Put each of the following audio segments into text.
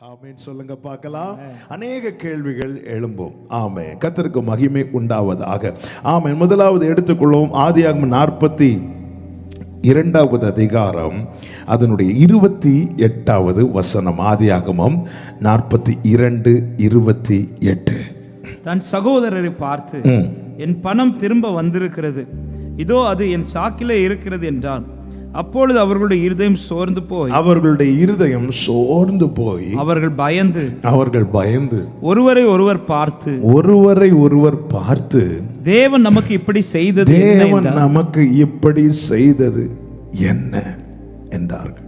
ஆமென் சொல்லுங்க பார்க்கலாம். அநேக கேள்விகள் எழும்பும். ஆமென். கர்த்தருக்கு மகிமை உண்டாவதாக. ஆமென். முதலாவது எடுத்துக்கொள்வோம். ஆதியாகமம் 42வது அதிகாரம் அதனுடைய 28வது வசனம். ஆதியாகமம் 42:28. தன் சகோதரரை பார்த்து, என் பணம் திரும்ப வந்திருக்கிறது, இதோ அது என் சாக்கிலே இருக்கிறது என்றான். அப்பொழுது அவர்களுடைய இருதயம் சோர்ந்து போய் அவர்கள் பயந்து ஒருவரை ஒருவர் பார்த்து தேவன் நமக்கு இப்படி செய்தது என்ன என்றார்கள்.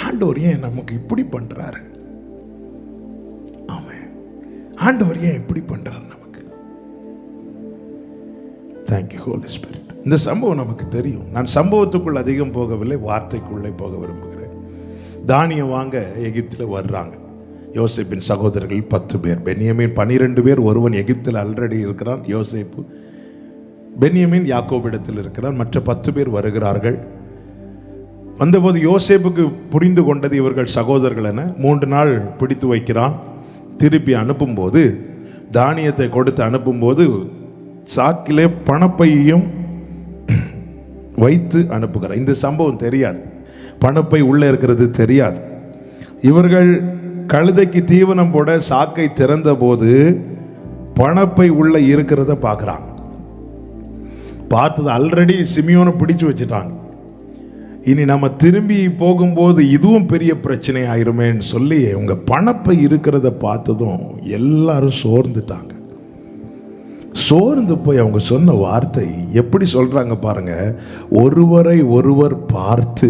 ஆண்டவர் ஏன் நமக்கு இப்படி பண்றாரு? ஆமென். ஆண்டவர் ஏன் இப்படி பண்றாரு நமக்கு? Thank you Holy Spirit. இந்த சம்பவம் நமக்கு தெரியும். நான் சம்பவத்துக்குள் அதிகம் போகவில்லை, வார்த்தைக்குள்ளே போக விரும்புகிறேன். தானியம் வாங்க எகிப்தில் வர்றாங்க. யோசேப்பின் சகோதரர்கள் 10 பேர், பென்யமீன் 12 பேர். ஒருவன் எகிப்தில் ஆல்ரெடி இருக்கிறான், யோசேப்பு. பென்யமீன் யாக்கோபிடத்தில் இருக்கிறான். மற்ற 10 பேர் வருகிறார்கள். வந்தபோது யோசேப்புக்கு புரிந்து கொண்டது இவர்கள் சகோதரர்கள் என. 3 நாள் பிடித்து வைக்கிறான். திருப்பி அனுப்பும்போது, தானியத்தை கொடுத்து அனுப்பும்போது சாக்கிலே பணப்பையும் வைத்து அனுப்புகிறார். இந்த சம்பவம் தெரியாது, பணப்பை உள்ளே இருக்கிறது தெரியாது. இவர்கள் கழுதைக்கு தீவனம் போட சாக்கை திறந்த போது பணப்பை உள்ள இருக்கிறத பார்க்குறாங்க. பார்த்தது ஆல்ரெடி சிமியோனை பிடிச்சு வச்சுட்டாங்க. இனி நம்ம திரும்பி போகும்போது இதுவும் பெரிய பிரச்சனை ஆயிருமேன்னு சொல்லி உங்க பணப்பை இருக்கிறத பார்த்ததும் எல்லாரும் சோர்ந்துட்டாங்க. சோர்ந்து போய் அவங்க சொன்ன வார்த்தை எப்படி சொல்றாங்க பாருங்க. ஒருவரை ஒருவர் பார்த்து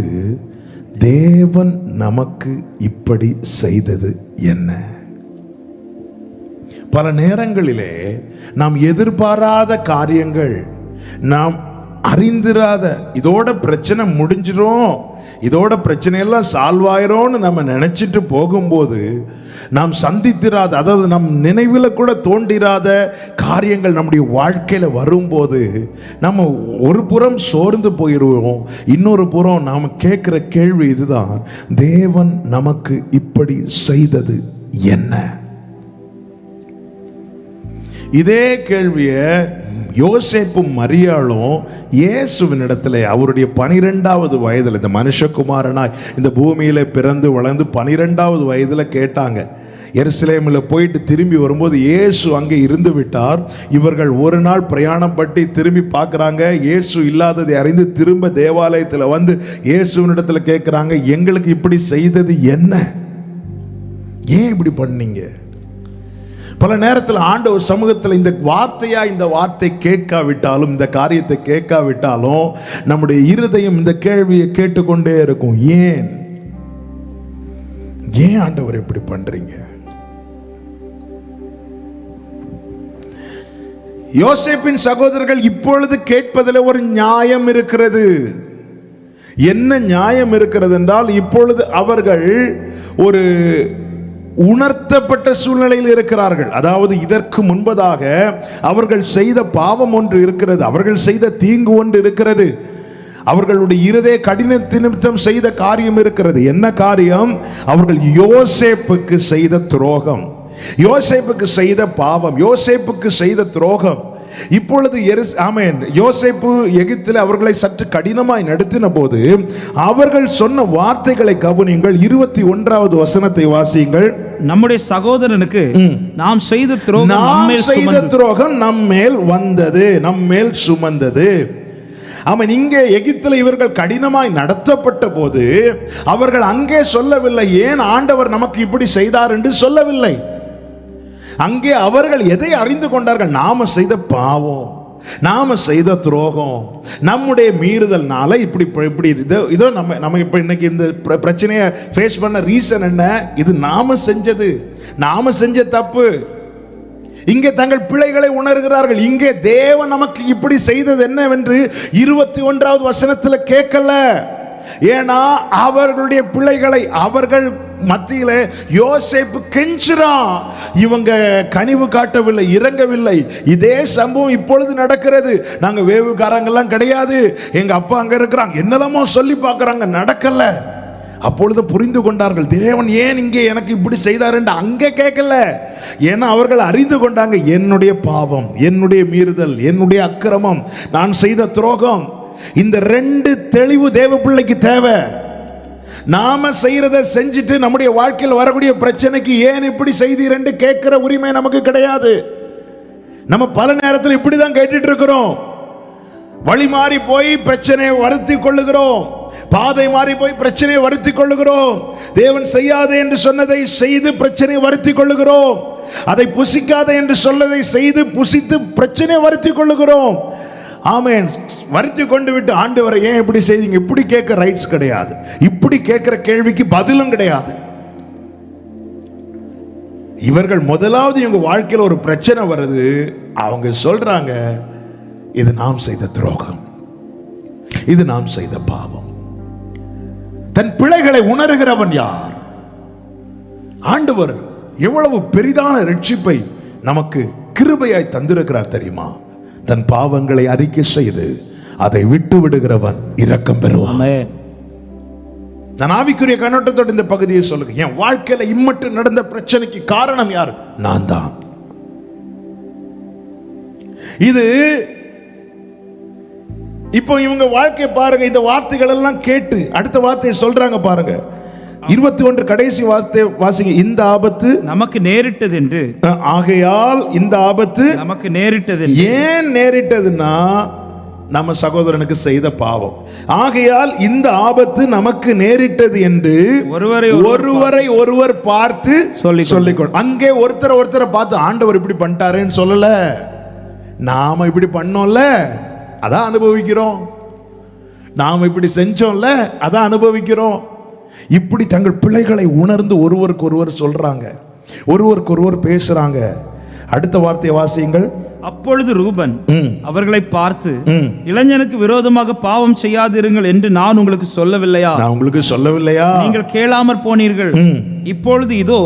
தேவன் நமக்கு இப்படி செய்தது என்ன? பல நேரங்களிலே நாம் எதிர்பாராத காரியங்கள், நாம் அறிந்திராத, இதோட பிரச்சனை முடிஞ்சிடும், இதோட பிரச்சனையெல்லாம் சால்வ் ஆயிரோன்னு நம்ம நினைச்சிட்டு போகும்போது நாம் சந்தித்திராத, அதாவது நம் நினைவில் கூட தோன்றிராத காரியங்கள் நம்முடைய வாழ்க்கையில் வரும்போது நம்ம ஒரு புறம் சோர்ந்து போயிடுவோம், இன்னொரு புறம் நாம் கேட்குற கேள்வி இதுதான், தேவன் நமக்கு இப்படி செய்தது என்ன? இதே கேள்வியை யோசேப்பும் மரியாளும் இயேசுவின் இடத்துல அவருடைய 12வது வயதில், இந்த மனுஷகுமாரனாய் இந்த பூமியில பிறந்து வளர்ந்து 12வது வயதில் கேட்டாங்க. எருசலேமில் போயிட்டு திரும்பி வரும்போது இயேசு அங்கே இருந்து விட்டார். இவர்கள் ஒரு நாள் பிரயாணம் பட்டு திரும்பி பார்க்குறாங்க. இயேசு இல்லாததை அறிந்து திரும்ப தேவாலயத்தில் வந்து இயேசுவின் இடத்துல கேட்குறாங்க, எங்களுக்கு இப்படி செய்தது என்ன? ஏன் இப்படி பண்ணீங்க? பல நேரத்தில் ஆண்டவர் சமூகத்தில் இந்த வார்த்தை கேட்காவிட்டாலும், இந்த காரியத்தை கேட்காவிட்டாலும் நம்முடைய இருதயம் இந்த கேள்வியை கேட்டுக்கொண்டே இருக்கும். ஏன் ஆண்டவர் இப்படி பண்றீங்க? யோசேப்பின் சகோதரர்கள் இப்பொழுது கேட்பதில் ஒரு நியாயம் இருக்கிறது. என்ன நியாயம் இருக்கிறது என்றால், இப்பொழுது அவர்கள் ஒரு உணர்த்தப்பட்ட சூழ்நிலையில் இருக்கிறார்கள். அதாவது இதற்கு முன்பதாக அவர்கள் செய்த பாவம் ஒன்று இருக்கிறது, அவர்கள் செய்த தீங்கு ஒன்று இருக்கிறது, அவர்களுடைய இருதய கடினத்தினிமித்தம் செய்த காரியம் இருக்கிறது. என்ன காரியம்? அவர்கள் யோசேப்புக்கு செய்த துரோகம், யோசேப்புக்கு செய்த பாவம், யோசேப்புக்கு செய்த துரோகம். இப்பொழுது யோசேப்பு எகிப்தில் அவர்களை சற்று கடினமாய் நடத்தின போது அவர்கள் சொன்ன வார்த்தைகளை கவனியுங்கள். 21வது வசனத்தை வாசியுங்கள். நம்முடைய சகோதரனுக்கு நாம் செய்த துரோகம் நம்மேல் வந்தது, நம்மேல் சுமந்தது. இங்கே எகிப்தில் இவர்கள் கடினமாய் நடத்தப்பட்ட போது அவர்கள் அங்கே சொல்லவில்லை, ஏன் ஆண்டவர் நமக்கு இப்படி செய்தார் என்று சொல்லவில்லை. அங்கே அவர்கள் எதை அறிந்து கொண்டார்கள்? நாம செய்த பாவம், நாம செய்த துரோகம், நம்முடைய மீறுதல்னால இப்படி இதோ நம்ம இப்ப இன்னைக்கு இந்த பிரச்சனையை ஃபேஸ் பண்ண ரீசன் என்ன? இது நாம செஞ்சது, நாம செஞ்ச தப்பு. இங்கே தங்கள் பிழைகளை உணர்கிறார்கள். இங்கே தேவன் நமக்கு இப்படி செய்தது என்னவென்று 21வது வசனத்தில் கேட்கல. ஏன்னா அவர்களுடைய பிள்ளைகளை அவர்கள் மத்தியில யோசேப்பு கெஞ்சுறான். இவங்க கனிவு காட்டவில்லை, இறங்கவில்லை. இதே சம்பவம் இப்பொழுது நடக்கிறது. நாங்க வேவுக்காரங்கெல்லாம் கிடையாது, எங்க அப்பா அங்க இருக்கிறாங்க, என்னெல்லாமோ சொல்லி பார்க்கறாங்க, நடக்கல. அப்பொழுது புரிந்து கொண்டார்கள், தேவன் ஏன் இங்கே எனக்கு இப்படி செய்தார் என்று அங்கே கேட்கல. ஏன்னா அவர்கள் அறிந்து கொண்டாங்க, என்னுடைய பாவம், என்னுடைய மீறுதல், என்னுடைய அக்கிரமம், நான் செய்த துரோகம். இந்த ரெண்டு தெளிவு தேவ பிள்ளைக்கு தேவை. நாம செய்யறத செஞ்சுட்டு நம்முடைய வாழ்க்கையில் வரக்கூடிய பிரச்சனைக்கு ஏன் இப்படி செய்தீர் என்று கேட்கிற உரிமை நமக்கு கிடையாது. நம்ம பல நேரத்தில் இப்படிதான் கேட்டுட்டு இருக்கிறோம். வழி மாறி போய் பிரச்சனையை வருத்தி கொள்ளுகிறோம், பாதை மாறி போய் பிரச்சனையை வருத்தி கொள்ளுகிறோம். தேவன் செய்யாதே என்று சொன்னதை செய்து பிரச்சனையை வருத்தி கொள்ளுகிறோம். அதை புசிக்காதே என்று சொல்லதை செய்து புசித்து பிரச்சனையை வருத்தி கொள்ளுகிறோம். ஆமென். வருத்தி கொண்டு விட்டு ஆண்டவரை ஏன் இப்படி செய்தீங்க இப்படி கேட்க ரைட்ஸ் கிடையாது. இப்படி கேட்கிற கேள்விக்கு பதிலும் கிடையாது. இவர்கள் முதலாவது இவங்க வாழ்க்கையில் ஒரு பிரச்சனை வருது, அவங்க சொல்றாங்க, இது நாம் செய்த துரோகம், இது நாம் செய்த பாவம். தன் பிழைகளை உணர்கிறவன் யார்? ஆண்டவர் எவ்வளவு பெரிதான ரட்சிப்பை நமக்கு கிருபையாய் தந்திருக்கிறார் தெரியுமா? தன் பாவங்களை அறிக்கை செய்து அதை விட்டு விடுகிறவன் இரக்கம் பெறுவான். நான் ஆவிக்குரிய கண்ணோட்டத்தோடு இந்த பகுதியை சொல்லுங்க. என் வாழ்க்கையில இம்மட்டு நடந்த பிரச்சனைக்கு காரணம் யார்? நான் தான். இது இப்போ இவங்க வாழ்க்கை பாருங்க. இந்த வார்த்தைகள் எல்லாம் கேட்டு அடுத்த வார்த்தையை சொல்றாங்க பாருங்க. 21 கடைசி வார்த்தை வாசிங்க. இந்த ஆபத்து நமக்கு நேரிட்டது என்று, ஆகையால் இந்த ஆபத்து நமக்கு நேரிட்டது. ஏன் நேரிட்டதுன்னா நம்ம சகோதரனுக்கு செய்த பாவம். ஆகையால் இந்த ஆபத்து நமக்கு நேரிட்டது என்று ஒருவரை ஒருவர் பார்த்து சொல்லிக்கொள். அங்கே ஒருத்தரை பார்த்து ஆண்டவர் இப்படி பண்ணிட்டாரேன்னு சொல்லல, நாம இப்படி பண்ணோம்ல அதான் அனுபவிக்கிறோம், நாம இப்படி செஞ்சோம்ல அதான் அனுபவிக்கிறோம். இப்படி தங்கள் பிள்ளைகளை உணர்ந்து ஒருவருக்கு ஒருவர் சொல்றாங்க, ஒருவருக்கு ஒருவர் பேசுறாங்க. அடுத்த வார்த்தையை வாசியுங்கள். அப்பொழுது ரூபன் அவர்களை பார்த்து, இளைஞனுக்கு விரோதமாக பாவம் செய்யாதிருங்கள் என்று நான் உங்களுக்கு சொல்லவில்லையா? நான் உங்களுக்கு சொல்லவில்லையா? நீங்கள் கேளாமற் போனீர்கள். இப்பொழுது இதோ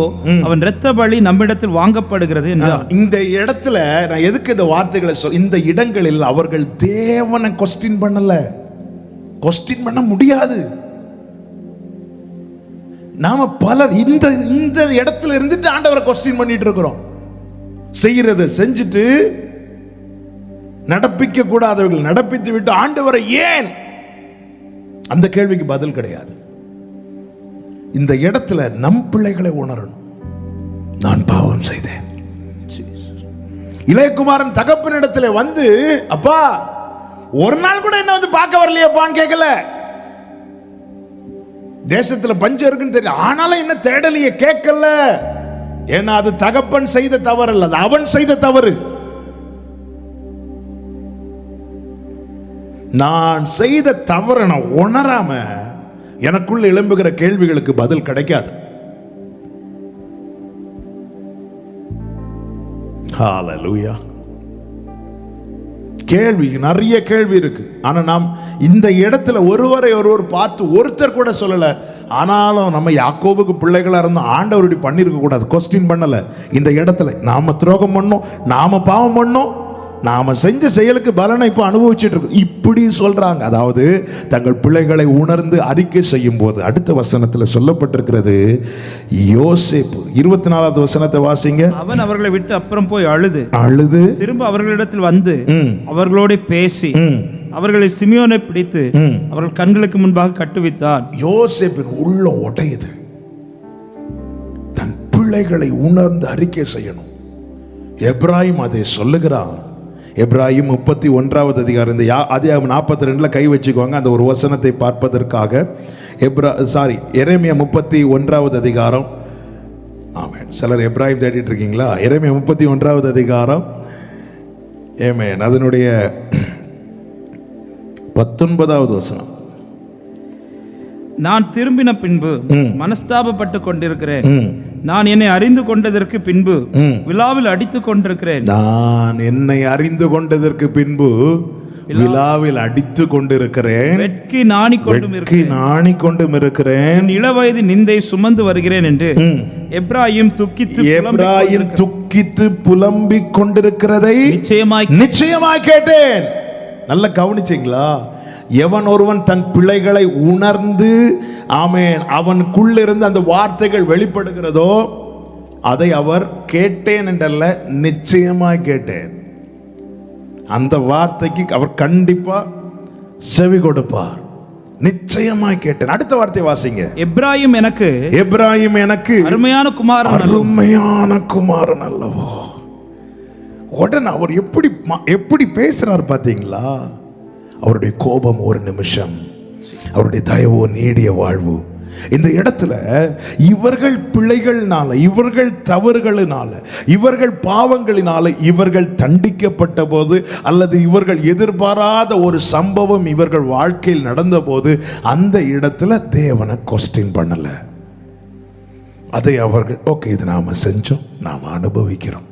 அவன் இரத்த பலி நம்மிடத்தில் வாங்கப்படுகிறது என்றார். இந்த இடத்துல நான் எதுக்கு இந்த வார்த்தைகளை இந்த இடங்களில் அவர்கள் தேவனை கொஸ்டின் பண்ணல, கொஸ்டின் பண்ண முடியாது. நாம பலர் இந்த இடத்துல இருந்துட்டு ஆண்டவரை கொஸ்டின் பண்ணிட்டு இருக்கிறோம். செய்யறதை செஞ்சுட்டு நடப்பிக்க கூடாதவர்கள் நடப்பித்து விட்டு ஆண்டவரை ஏன், அந்த கேள்விக்கு பதில் கிடையாது. இந்த இடத்துல நம் பிள்ளைகளை உணரணும், நான் பாவம் செய்தேன். இளையகுமாரன் தகப்பனிடத்துல வந்து, அப்பா ஒரு நாள் கூட என்ன வந்து பார்க்க வரலையப்பான்னு கேட்கல. தேசத்துல பஞ்சம் இருக்குன்னு தெரியும், ஆனாலும் என்ன தேடலையே, கேட்கல. ஏன்னா அது தகப்பன் செய்த தவறு அல்ல, அது அவன் செய்த தவறு. நான் செய்த தவறை நான் உணராம எனக்குள்ள எழும்புகிற கேள்விகளுக்கு பதில் கிடைக்காது. ஹalleluya. கேள்வி நிறைய கேள்வி இருக்கு. ஆனா நாம் இந்த இடத்துல ஒருவரை ஒருவர் பார்த்து ஒருத்தர் கூட சொல்லல. ஆனாலும் நம்ம யாக்கோபுக்கு பிள்ளைகளா இருந்தோம், ஆண்டவருடைய பண்ணிருக்க கூடாது, கொஸ்டின் பண்ணல. இந்த இடத்துல நாம துரோகம் பண்ணோம், நாம பாவம் பண்ணோம், நாம செஞ்ச செயலுக்கு பலனை இப்ப அனுபவிச்சுட்டு இருக்கோம், இப்படி சொல்றாங்க. அதாவது தங்கள் பிள்ளைகளை உணர்ந்து அறிக்கை செய்யும் போது அடுத்த வசனத்துல சொல்லப்பட்டிருக்கிறது. யோசேப்பு 24வது வசனத்தை வாசிங்க. அவன் அவர்களை விட்டு அப்புறம் போய் அழுது திரும்ப அவர்களிடத்தில் வந்து அவர்களோட பேசி அவர்களை சிமியோனை பிடித்து அவர்கள் கண்களுக்கு முன்பாக கட்டுவித்தான். யோசேப்பின் உள்ளம் உடையுது. தன் பிள்ளைகளை உணர்ந்து அறிக்கை செய்யணும். எப்ராயிம் அதை சொல்லுகிறான். எப்ராயிம் 31வது அதிகாரம், இந்த அதிகாரம் 42ல கை வச்சுக்கோங்க. அந்த ஒரு வசனத்தை பார்ப்பதற்காக எரேமியா 31வது அதிகாரம். ஆமென். சிலர் எப்ராயிம் தேடிட்டு இருக்கீங்களா? எரேமியா 31வது அதிகாரம். ஆமென். அதனுடைய 19வது வசனம். நான் திரும்பின பின்பு மனஸ்தாபப்பட்டு கொண்டிருக்கிறேன். நான் என்னை அறிந்து கொண்டதற்கு பின்பு விழாவில் அடித்துக் கொண்டிருக்கிறேன். நான் என்னை அறிந்து கொண்டதற்கு பின்பு விழாவில் அடித்து கொண்டிருக்கிறேன். வெட்கி நாணிக்கொண்டும் இருக்கிறேன். இளவயது நிந்தை சுமந்து வருகிறேன் என்று எப்ராயிம் துக்கித்து புலம்பிக் கொண்டிருக்கிறதை நிச்சயமாய் கேட்டேன். நல்ல கவனிச்சீங்களா? எவன் ஒருவன் தன் பிள்ளைகளை உணர்ந்து ஆமென், அவனுக்குள்ளிருந்து அந்த வார்த்தைகள் வெளிப்படுகிறதோ அதை அவர் கேட்டேன் என்றல்ல, நிச்சயமாய் கேட்டேன். அந்த வார்த்தைக்கு அவர் கண்டிப்பா செவி கொடுப்பார். நிச்சயமாய் கேட்டேன். அடுத்த வார்த்தை வாசிங்க. எப்ராயிம் எனக்கு அருமையான குமாரன் அல்லவோ. உடனே அவர் எப்படி பேசுறார் பாத்தீங்களா? அவருடைய கோபம் ஒரு நிமிஷம், அவருடைய தயவோ நீடிய வாழ்வு. இந்த இடத்துல இவர்கள் பிழைகளினால, இவர்கள் தவறுகளினால, இவர்கள் பாவங்களினால இவர்கள் தண்டிக்கப்பட்ட போது, அல்லது இவர்கள் எதிர்பாராத ஒரு சம்பவம் இவர்கள் வாழ்க்கையில் நடந்த போது, அந்த இடத்துல தேவனை கொஸ்டின் பண்ணல. அதை அவர்கள் ஓகே, இது நாம செஞ்சோம், நாம அனுபவிக்கிறோம்,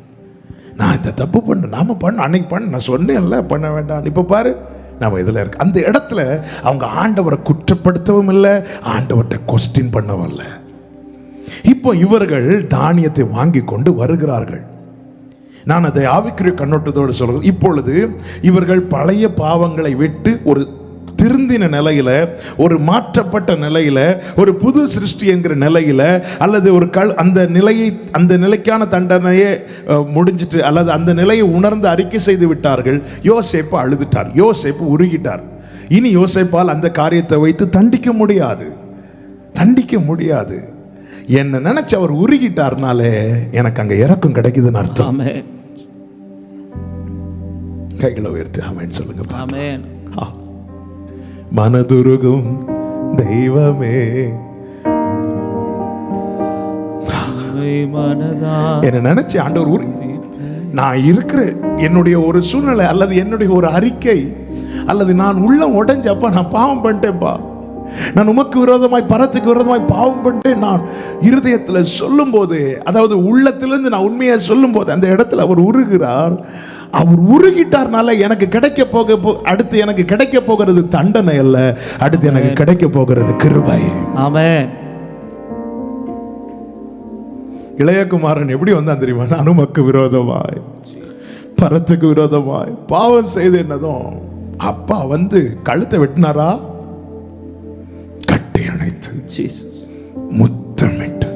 நான் இந்த தப்பு நாம அன்னைக்கு நான் சொன்னேன்ல பண்ண வேண்டாம், இப்ப பாரு நம்ம இதில் இருக்கு. அந்த இடத்துல அவங்க ஆண்டவரை குற்றப்படுத்தவும் இல்லை, ஆண்டவர்கிட்ட கொஸ்டின் பண்ணவும் இல்லை. இப்போ இவர்கள் தானியத்தை வாங்கி கொண்டு வருகிறார்கள். நான் அதை ஆவிக்குரிய கண்ணோட்டத்தோடு சொல்கிறேன். இப்பொழுது இவர்கள் பழைய பாவங்களை விட்டு ஒரு திருந்தின நிலையில, ஒரு மாற்றப்பட்ட நிலையில, ஒரு புது சிருஷ்டி என்கிற நிலையில, அல்லது ஒரு அந்த நிலைக்கான தண்டனையே முடிஞ்சிட்டு, அல்லது அந்த நிலையை உணர்ந்து அறிக்கை செய்து விட்டார்கள். யோசேப்பு அழுதுட்டார், யோசேப்பு உருகிட்டார். இனி யோசேப்பால் அந்த காரியத்தை வைத்து தண்டிக்க முடியாது. என்ன நினைச்சு அவர் உருகிட்டார்னாலே எனக்கு அங்க இறக்கம் கிடைக்குதுன்னு அர்த்தம். கைகளை உயர்த்தி ஆமென் சொல்லுங்க. ஆமென். மனதுருகும் தெய்வமே, என்ன நினைச்சு ஆண்டவர் நான் இருக்கிற என்னுடைய ஒரு சூழ்நிலை, அல்லது என்னுடைய ஒரு அறிக்கை, அல்லது நான் உள்ளம் உடைஞ்சப்பா நான் பாவம் பண்ணிட்டேன்ப்பா, நான் உமக்கு விரோதமாய் பரத்துக்கு விரோதமாய் பாவம் பண்ணிட்டேன், நான் இருதயத்தில் சொல்லும் போது, அதாவது உள்ளத்திலிருந்து நான் உண்மையை சொல்லும் போது அந்த இடத்துல அவர் உருகிறார். அவர் உருகிட்டார்னால எனக்கு அடுத்து எனக்கு கிடைக்க போகிறது தண்டனை அல்ல, அடுத்து எனக்கு கிடைக்க போகிறது கிருபை. ஆமென். இளையகுமாரன் எப்படி வந்தான் தெரியுமா? நான் உமக்கு விரோதமாய் பரத்துக்கு விரோதமாய் பாவம் செய்து என்னதும் அப்பா வந்து கழுத்தை வெட்டினாரா? கட்டி அணைத்து முத்தமிட்டு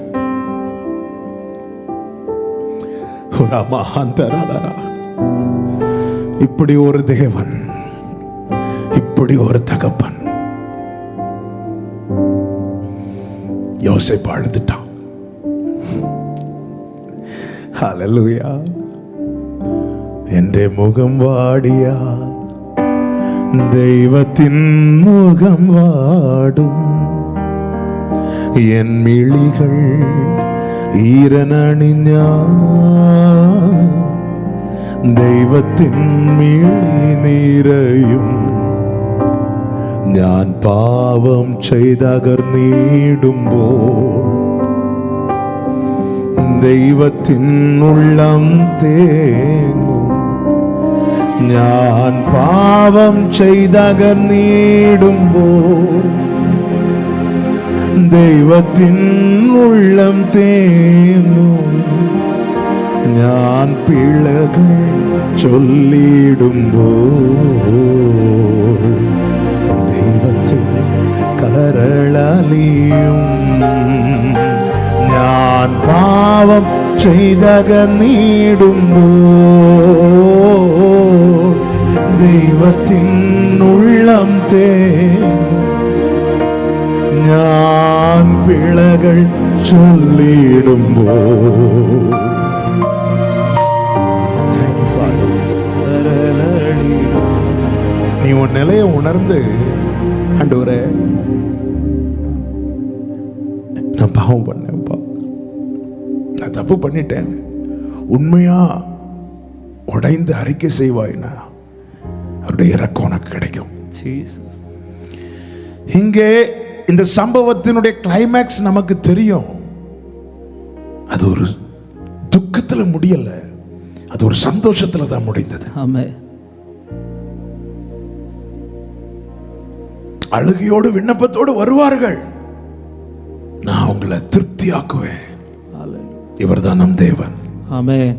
இப்படி ஒரு தேவன், இப்படி ஒரு தகப்பன். யோசேப்பு அழுதுட்டான். ஹல்லேலூயா. என்ற முகம் வாடியா, தெய்வத்தின் முகம் வாடும், என் மிழிகள் ஈரனணிஞா, ദൈവത്തിൻ മിഴി നീരയും, ഞാൻ പാവം ചെയ്തകർന്നിടുമ്പോൾ ദൈവത്തിൻ ഉള്ളം തേങ്ങും, ഞാൻ പാവം ചെയ്തകർന്നിടുമ്പോൾ ദൈവത്തിൻ ഉള്ളം തേങ്ങും, ഞാൻ പിഴകൾ ചൊല്ലിടുമ്പോൾ ദൈവത്തിൻ കരളലിയും, ഞാൻ പാവം ചെയ്തകന്നിടുമ്പോൾ ദൈവത്തിൻ ഉള്ളം തേങ്ങും, ഞാൻ പിഴകൾ ചൊല്ലിടുമ്പോൾ. நீ உன் நிலையை உணர்ந்து, ஆண்டவரே நான் பாவம் பண்ணேன்ப்பா, நான் தப்பு பண்ணிட்டேன், உண்மையா உடைந்து அறிக்கை செய்வாய்னா அவருடைய இரக்கம் உனக்கு கிடைக்கும். இங்கே இந்த சம்பவத்தினுடைய கிளைமேக்ஸ் நமக்கு தெரியும். அது ஒரு துக்கத்துல முடியல, அது ஒரு சந்தோஷத்துல தான் முடிந்தது. ஆமென். அழுகையோடு விண்ணப்பத்தோடு வருவார்கள், நான் உங்களை திருப்தியாக்குவேன். இவர்தான் நம் தேவன். ஆமென்.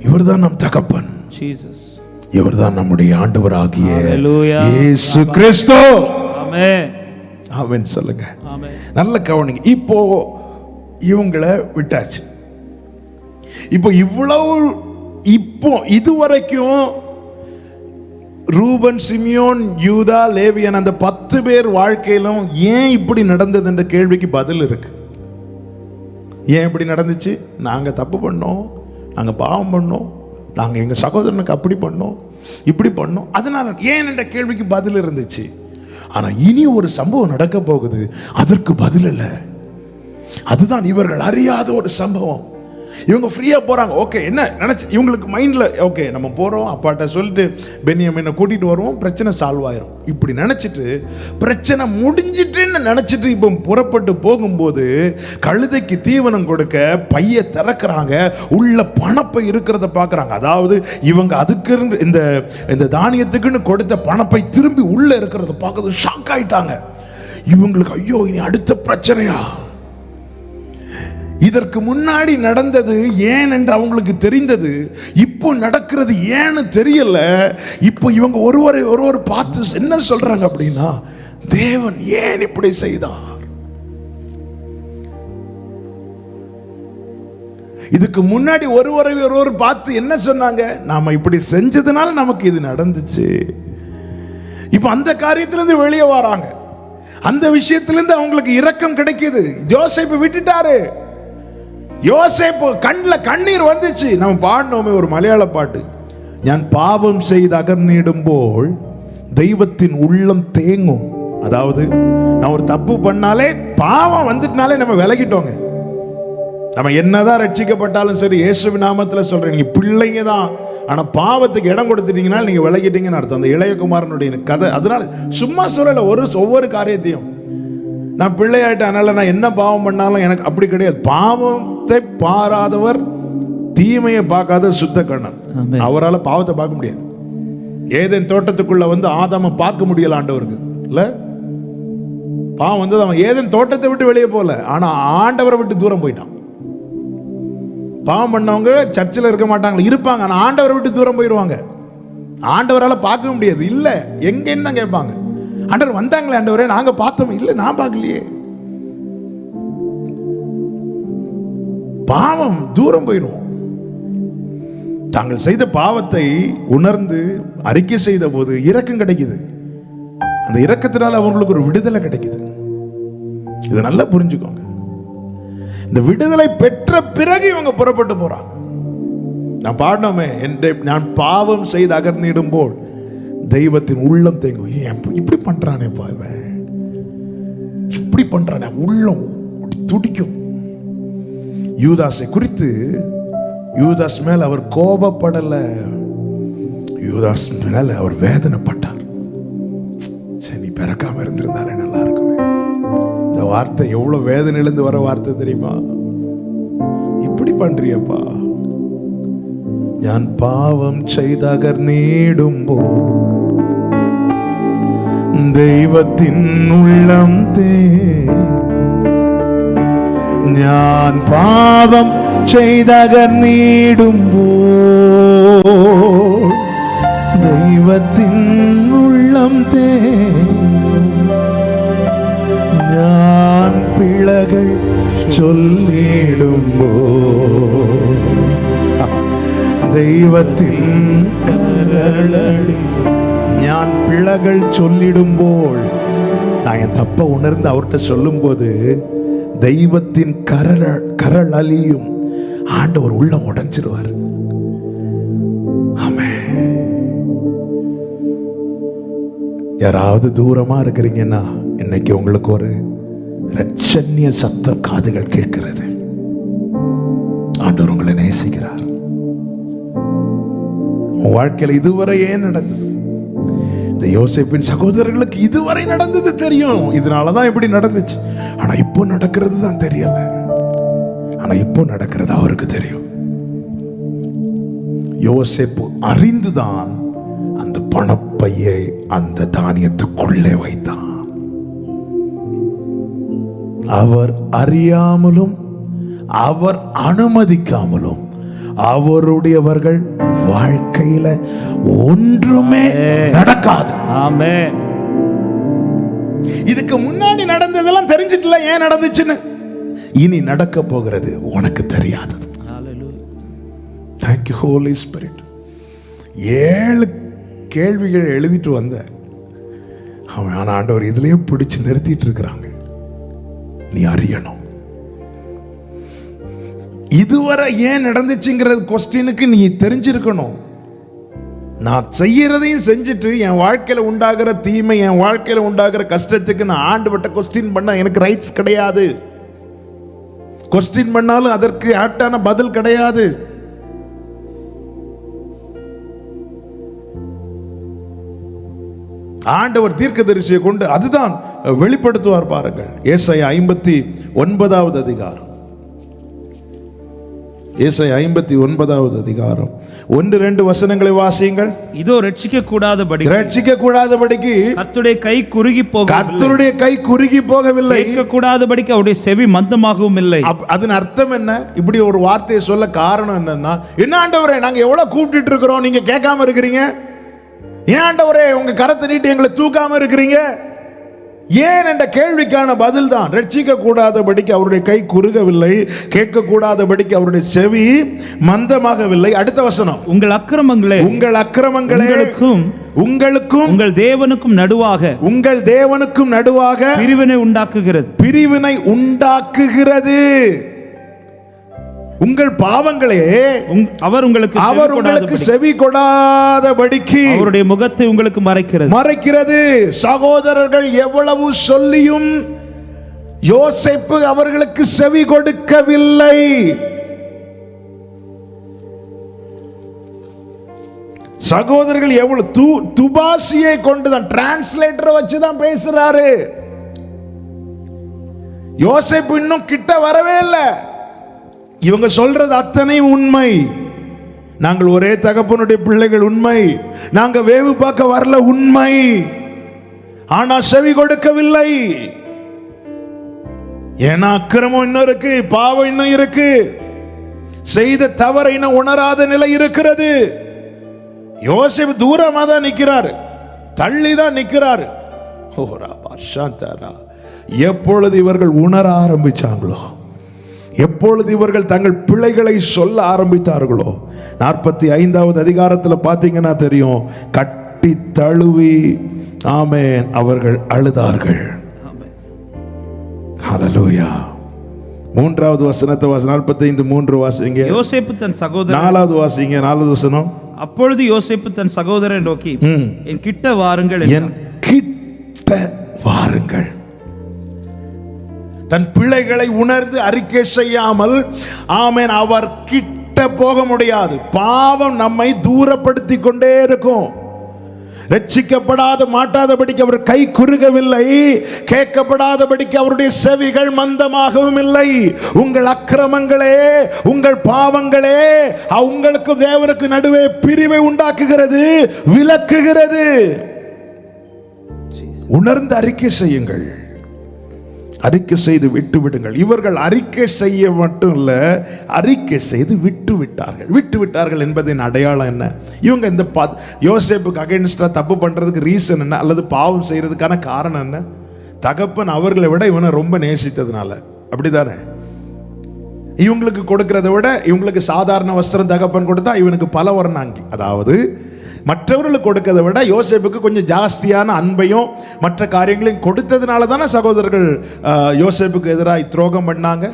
இவர்தான் நம் தகப்பன். ஜீசஸ். இவர்தான் நம்முடைய ஆண்டவராகிய ஹல்லேலூயா இயேசு கிறிஸ்து. ஆமென். ஆமென் சொல்லுங்க. ஆமென். நல்ல கவனிங்க. இப்போ இவங்களை விட்டாச்சு. இப்போ இதுவரைக்கும் ரூபன், சிமியோன், யூதா, லேவியன் அந்த 10 பேர் வாழ்க்கையிலும் ஏன் இப்படி நடந்தது என்ற கேள்விக்கு பதில் இருக்கு. ஏன் இப்படி நடந்துச்சு? நாங்க தப்பு பண்ணோம், நாங்க பாவம் பண்ணோம், நாங்க எங்க சகோதரனுக்கு அப்படி பண்ணோம், இப்படி பண்ணோம், அதனால ஏன் என்ற கேள்விக்கு பதில் இருந்துச்சு. ஆனா இனி ஒரு சம்பவம் நடக்க போகுது, அதற்கு பதில் இல்லை. அதுதான் இவர்கள் அறியாத ஒரு சம்பவம். இவங்க ஃப்ரீயா போறாங்க. ஓகே, என்ன நினைச்சு இவங்களுக்கு மைண்ட்ல, ஓகே நம்ம போறோம், அப்பாட்ட சொல்லிட்டு பென்யாமீனை கூட்டிட்டு வருவோம், பிரச்சனை சால்வ் ஆயிரும் இப்படி நினைச்சிட்டு, பிரச்சனை முடிஞ்சிட்டுன்னு நினைச்சிட்டு இப்போ புறப்பட்டு போகும்போது கழுதைக்கு தீவனம் கொடுக்க பைய திறக்கிறாங்க, உள்ள பணப்பை இருக்கிறத பார்க்கறாங்க. அதாவது இவங்க அதுக்கு இந்த தானியத்துக்குன்னு கொடுத்த பணப்பை திரும்பி உள்ள இருக்கிறத பார்க்கறது ஷாக் ஆயிட்டாங்க. இவங்களுக்கு ஐயோ இனி அடுத்த பிரச்சனையா? இதற்கு முன்னாடி நடந்தது ஏன் என்று அவங்களுக்கு தெரிந்தது, இப்போ நடக்கிறது ஏன்னு தெரியல. இப்போ இவங்க ஒருவர் பார்த்து என்ன சொல்றாங்க அப்படின்னா, தேவன் ஏன் இப்படி செய்தார்? இதுக்கு முன்னாடி ஒருவர் பார்த்து என்ன சொன்னாங்க? நாம இப்படி செஞ்சதுனால நமக்கு இது நடந்துச்சு. இப்போ அந்த காரியத்திலிருந்து வெளியே வராங்க. அந்த விஷயத்திலிருந்து அவங்களுக்கு இரக்கம் கிடைக்குது. யோசேப்பு விட்டுட்டாரு. யோசேப்பு கண்ணில் கண்ணீர் வந்துச்சு. நம்ம பாடினோமே ஒரு மலையாள பாட்டு, ஞான் பாவம் செய்து அகர்ந்திடும்போல் தெய்வத்தின் உள்ளம் தேங்கும். அதாவது நான் ஒரு தப்பு பண்ணாலே, பாவம் வந்துட்டனாலே நம்ம விலகிட்டோங்க. நம்ம என்னதான் ரட்சிக்கப்பட்டாலும் சரி, இயேசுவின் நாமத்தில் சொல்றேன், நீங்க பிள்ளைங்க தான், ஆனா பாவத்துக்கு இடம் கொடுத்துட்டீங்கன்னா நீங்க விலகிட்டீங்கன்னு அர்த்தம். அந்த இளையகுமாரனுடைய கதை. அதனால சும்மா சொல்லல, ஒவ்வொரு காரியத்தையும் நான் பிள்ளையாயிட்டேன், அதனால நான் என்ன பாவம் பண்ணாலும் எனக்கு அப்படி கிடையாது. பாவத்தை பாராதவர் தீமையை பார்க்காத சுத்த கண்ணன். அவரால் பாவத்தை பார்க்க முடியாது. ஏதேன் தோட்டத்துக்குள்ள வந்து ஆதாம பார்க்க முடியல ஆண்டவருக்கு, இல்ல பாவம் வந்து அவன் ஏதேன் தோட்டத்தை விட்டு வெளியே போல, ஆனா ஆண்டவரை விட்டு தூரம் போயிட்டான். பாவம் பண்ணவங்க சர்ச்சில் இருக்க மாட்டாங்க, இருப்பாங்க, ஆனா ஆண்டவரை விட்டு தூரம் போயிடுவாங்க. ஆண்டவரால் பார்க்க முடியாது. இல்ல எங்கன்னு தான் கேட்பாங்க. ஆண்டவர் வந்தாங்களே, ஆண்டவரே நாங்க பார்த்தோம், இல்ல நான் பார்க்கலையே. பாவம் தூரம் போயிடும். தாங்கள் செய்த பாவத்தை உணர்ந்து அறிக்கை செய்த போது இரக்கம் கிடைக்குது. அந்த இரக்கத்தினால அவங்களுக்கு ஒரு விடுதலை கிடைக்குது. இதை நல்லா புரிஞ்சுக்கோங்க. இந்த விடுதலை பெற்ற பிறகு இவங்க புறப்பட்டு போறாங்க. நான் பாடினோமே, நான் பாவம் செய்து அகர்ந்திடும் போல் தெய்வத்தின் உள்ளம் தேங்கும். இப்படி பண்றானே பாவன், இப்படி பண்றானே, உள்ளம் துடிக்கும். யூதாஸை குறித்து, யூதாஸ் மேல் அவர் கோபப்படல, யூதாஸ் மேல அவர் வேதனைப்பட்டார். சரி, நீ பிறக்காம இருந்திருந்தாலே நல்லா இருக்குமே. இந்த வார்த்தை எவ்வளவு வேதனையிலிருந்து வர வார்த்தை தெரியுமா? இப்படி பண்றியப்பா, ഞാൻ പാവം ചെയ്തകർന്നിടുമ്പോ ദൈവത്തിൻ ഉള്ളം ഞാൻ പാവം ചെയ്തകർന്നിടുമ്പോ ദൈവത്തിൻ ഉള്ളം ഞാൻ പിഴകൾ ചൊല്ലിടുമ്പോ ദൈവത്തിൻ കരളടി ഞാൻ പിഴകൾ ചൊല്ലിടുമ്പോൾ, நான் என் தப்ப உணர்ந்து அவர்கிட்ட சொல்லும் போது தெய்வத்தின் கரள் அலியும், ஆண்டவர் உள்ளம் உடைஞ்சிருவார். ஆமென். யாராவது தூரமா இருக்கிறீங்கன்னா இன்னைக்கு உங்களுக்கு ஒரு இரட்சணிய சத்தம் காதுகள் கேட்கிறது. ஆண்டவர் உங்களை நேசிக்கிறார். வாழ்க்கையில் இதுவரை ஏன் நடந்தது? இந்த யோசேப்பின் சகோதரர்களுக்கு இதுவரை நடந்தது தெரியும், இதனாலதான் இப்படி நடந்துச்சு. ஆனா இப்போ நடக்கிறது தான் தெரியல. ஆனா இப்போ நடக்கிறது அவருக்கு தெரியும். யோசேப்பு அறிந்துதான் அந்த பணப்பையை அந்த தானியத்துக்குள்ளே வைத்தான். அவர் அறியாமலும் அவர் அனுமதிக்காமலும் அவருடையவர்கள் வாழ்க்கையில ஒன்றுமே நடக்காது. ஆமென். இதுக்கு முன்னாடி தெரிஞ்சிட்டல ஏன் நடந்துச்சுன்னு. இனி நடக்க போகிறது உனக்கு தெரியாதது. Thank you Holy Spirit. 7 கேள்விகள் எழுதிட்டு வந்த அவன் ஆண்டவர் இதுலயே பிடிச்சு நிறுத்திட்டு இருக்கிறாங்க. நீ அறியணும் இதுவரை ஏன் நடந்துச்சுங்கிறது கொஸ்டினுக்கு நீ தெரிஞ்சிருக்கணும். நான் செய்யறதையும் செஞ்சுட்டு என் வாழ்க்கையில உண்டாகிற தீமை, என் வாழ்க்கையில உண்டாகிற கஷ்டத்துக்கு நான் ஆண்டவர்ட்ட கொஸ்டின் பண்ண எனக்கு ரைட்ஸ் கிடையாது. கொஸ்டின் பண்ணாலும் அதற்கு ஆப்டான பதில் கிடையாது. ஆண்டவர் தீர்க்கதரிசியை கொண்டு அதுதான் வெளிப்படுத்துவார் பாருங்கள். ஏசாயா 59வது அதிகாரம், ஏசாயா 59வது அதிகாரம் 1-2 வசனங்களை வாசியுங்கள். இதோ ரட்சிக்க கூடாதபடிக்கு கர்த்தருடைய கை குறுகி போகவில்லை, கேட்க கூடாதபடிக்கு அவருடைய செவி மந்தமாகவும் இல்லை. அதன் அர்த்தம் என்ன? இப்படி ஒரு வார்த்தையை சொல்ல காரணம் என்னன்னா, என்ன ஆண்டவரே நாங்க எவ்வளவு கூப்பிட்டு இருக்கிறோம், நீங்க கேட்காம இருக்கிறீங்க. ஏன் ஆண்டவரே உங்க கரத்தை நீட்டி எங்களை தூக்காம இருக்கிறீங்க? ஏன் என்ற கேள்விக்கான பதில் தான் ரட்சிக்க கூடாதபடிக்கு அவருடைய கை குறுகவில்லை, கேட்க கூடாதபடிக்கு அவருடைய செவி மந்தமாகவில்லை. அடுத்த வசனம், உங்கள் அக்கிரமங்களே உங்களுக்கும் உங்கள் தேவனுக்கும் நடுவாக பிரிவினை உண்டாக்குகிறது. உங்கள் பாவங்களே அவர் உங்களுக்கு செவி கொடாதபடிக்கு அவருடைய முகத்தை உங்களுக்கு மறைக்கிறது. சகோதரர்கள் எவ்வளவு சொல்லியும் யோசேப்பு அவர்களுக்கு செவி கொடுக்கவில்லை. சகோதரர்கள் எவ்வளவு துபாசியை கொண்டுதான், டிரான்ஸ்லேட்டரை வச்சுதான் பேசுறாரு. யோசேப்பு இன்னும் கிட்ட வரவே இல்லை. இவங்க சொல்றது அத்தனை உண்மை. நாங்கள் ஒரே தகப்பனுடைய பிள்ளைகள் உண்மை. நாங்க வேவு பார்க்க வரல உண்மை. ஆனா செவி கொடுக்கவில்லை. ஏன்னா அக்கிரமம் இன்னும் இருக்கு, பாவம் இன்னும் இருக்கு, செய்த தவறை இன்னும் உணராத நிலை இருக்கிறது. யோசேப்பு தூரமா தான் நிக்கிறாரு, தள்ளிதான் நிக்கிறாரு. எப்பொழுது இவர்கள் உணர ஆரம்பிச்சாங்களோ, எப்பொழுது இவர்கள் தங்கள் பிள்ளைகளை சொல்ல ஆரம்பித்தார்களோ, 45வது அதிகாரத்தில் பார்த்தீங்கன்னா தெரியும், கட்டி தழுவி ஆமென் அவர்கள் அழுதார்கள். ஹல்லேலூயா. 3வது வசனத்தை 45:3 வாசிங்க. யோசேப்பு தன் சகோதரன், 4வது வாசிங்க, 4வது வசனம். அப்பொழுது யோசேப்பு தன் சகோதரனை நோக்கி, என் கிட்ட வாருங்கள், என் கிட்ட வாருங்கள். தன் பிள்ளைகளை உணர்ந்து அறிக்கை செய்யாமல் ஆமென் அவர் கிட்ட போக முடியாது. பாவம் நம்மை தூரப்படுத்தி கொண்டே இருக்கும். ரட்சிக்கப்படாத மாட்டாதபடிக்கு அவர் கை குறுகவில்லை, கேட்கப்படாதபடிக்கு அவருடைய செவிகள் மந்தமாகவும் இல்லை. உங்கள் அக்கிரமங்களே, உங்கள் பாவங்களே உங்களுக்கு தேவனுக்கு நடுவே பிரிவை உண்டாக்குகிறது, விலக்குகிறது. உணர்ந்து அறிக்கை செய்யுங்கள், அறிக்கை செய்து விட்டு விடுங்கள். இவர்கள் அறிக்கை செய்ய மட்டும் இல்ல, அறிக்கை செய்து விட்டு விட்டார்கள் என்பதின் அடையாளம் என்ன? இவங்க இந்த யோசேப்புக்கு அகைன்ஸ்டா தப்பு பண்றதுக்கு ரீசன் என்ன, அல்லது பாவம் செய்யறதுக்கான காரணம் என்ன? தகப்பன் அவர்களை விட இவனை ரொம்ப நேசித்ததுனால. அப்படிதானே? இவங்களுக்கு கொடுக்கிறத விட இவங்களுக்கு சாதாரண வஸ்திரம் தகப்பன் கொடுத்தா இவனுக்கு பல வர்ணாங்கி, அதாவது மற்றவர்களுக்கு கொடுக்கதை விட யோசேப்புக்கு கொஞ்சம் ஜாஸ்தியான அன்பையும் மற்ற காரியங்களையும் கொடுத்ததுனால தானே சகோதரர்கள் யோசேப்புக்கு எதிராக துரோகம் பண்ணாங்க.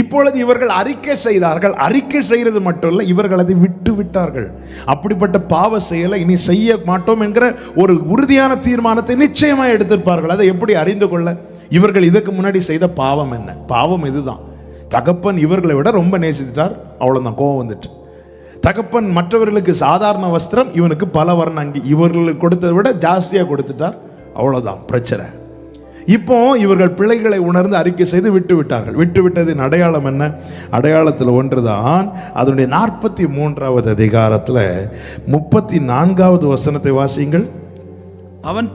இப்பொழுது இவர்கள் அறிக்கை செய்தார்கள். அறிக்கை செய்யறது மட்டும் இல்ல, இவர்கள் அதை விட்டு விட்டார்கள். அப்படிப்பட்ட பாவ செயலை இனி செய்ய மாட்டோம் என்கிற ஒரு உறுதியான தீர்மானத்தை நிச்சயமாக எடுத்திருப்பார்கள். அதை எப்படி அறிந்து கொள்ள? இவர்கள் இதுக்கு முன்னாடி செய்த பாவம் என்ன? பாவம் இதுதான். தகப்பன் இவர்களை விட ரொம்ப நேசித்தார், அவ்வளவுதான், கோபம் வந்துட்டு. தகப்பன் மற்றவர்களுக்கு சாதாரண வஸ்திரம், இவனுக்கு பல வர்ணாங்கி, இவர்களுக்கு கொடுத்ததை விட ஜாஸ்தியாக கொடுத்துட்டார், அவ்வளவுதான் பிரச்சனை. இப்போ இவர்கள் பிள்ளைகளை உணர்ந்து அறிக்கை செய்து விட்டு விட்டார்கள். விட்டு விட்டதின் அடையாளம் என்ன? அடையாளத்தில் ஒன்றுதான். அதனுடைய 43வது அதிகாரத்தில் 34வது வசனத்தை வாசியுங்கள். அவன்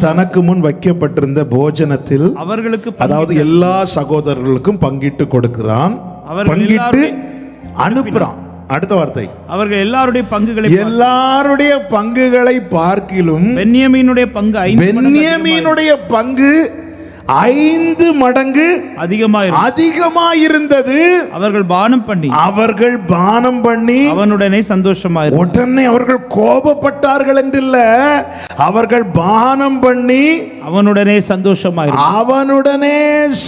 தனக்கு முன் வைக்கப்பட்டிருந்த போஜனத்தில் அவர்களுக்கு, அதாவது எல்லா சகோதரர்களுக்கும் பங்கிட்டு கொடுக்கிறான், பங்கிட்டு அனுப்புறான். அடுத்த வார்த்தை, அவர்கள் எல்லாருடைய பங்குகளை எல்லாருடைய பங்குகளை பார்க்கிலும் பென்யமீனுடைய பங்கு 5 மடங்கு அதிகமாயிருந்தது. அவர்கள் பானம் பண்ணி அவனுடனே சந்தோஷமாயிரு. உடனே அவர்கள் கோபப்பட்டார்கள் என்றில்ல, அவர்கள் பானம் பண்ணி அவனுடனே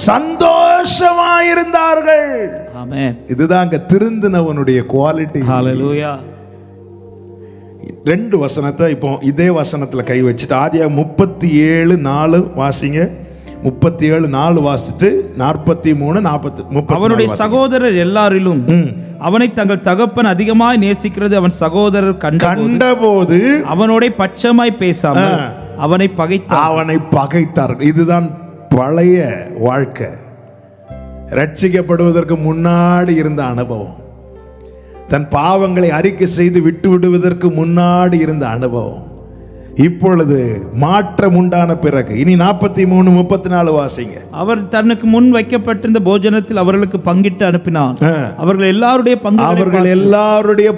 சந்தோஷமாயிருந்தார்கள். ஆமென். இதுதான் அங்க திருந்தினவனுடைய குவாலிட்டி. ஹல்லேலூயா. 2 வசனத்தை இப்போ இதே வசனத்துல கை வச்சுட்டு ஆதியாகமம் 37:4 வாசிங்க. 37:4 வாசிட்டு 43:40. அவனுடைய சகோதரர் எல்லாரிலும் அவனை தங்கள் தகப்பன் அதிகமாய் நேசிக்கிறது அவன் சகோதரர் கண்டபோது அவனோட பட்சமாய் பேசாமல் அவனை பகைத்தார்கள். இதுதான் பழைய வாழ்க்கை. ரட்சிக்கப்படுவதற்கு முன்னாடி இருந்த அனுபவம், தன் பாவங்களை அறிக்கை செய்து விட்டு விடுவதற்கு முன்னாடி இருந்த அனுபவம், இப்பொழுது மாற்றம் உண்டான பிறகு. இனி 43:34 வாசிங்க. அவர் தனக்கு முன் வைக்கப்பட்டிருந்த போஜனத்தில் அவர்களுக்கு பங்கிட்டு அனுப்பினான். அவர்கள் எல்லாருடைய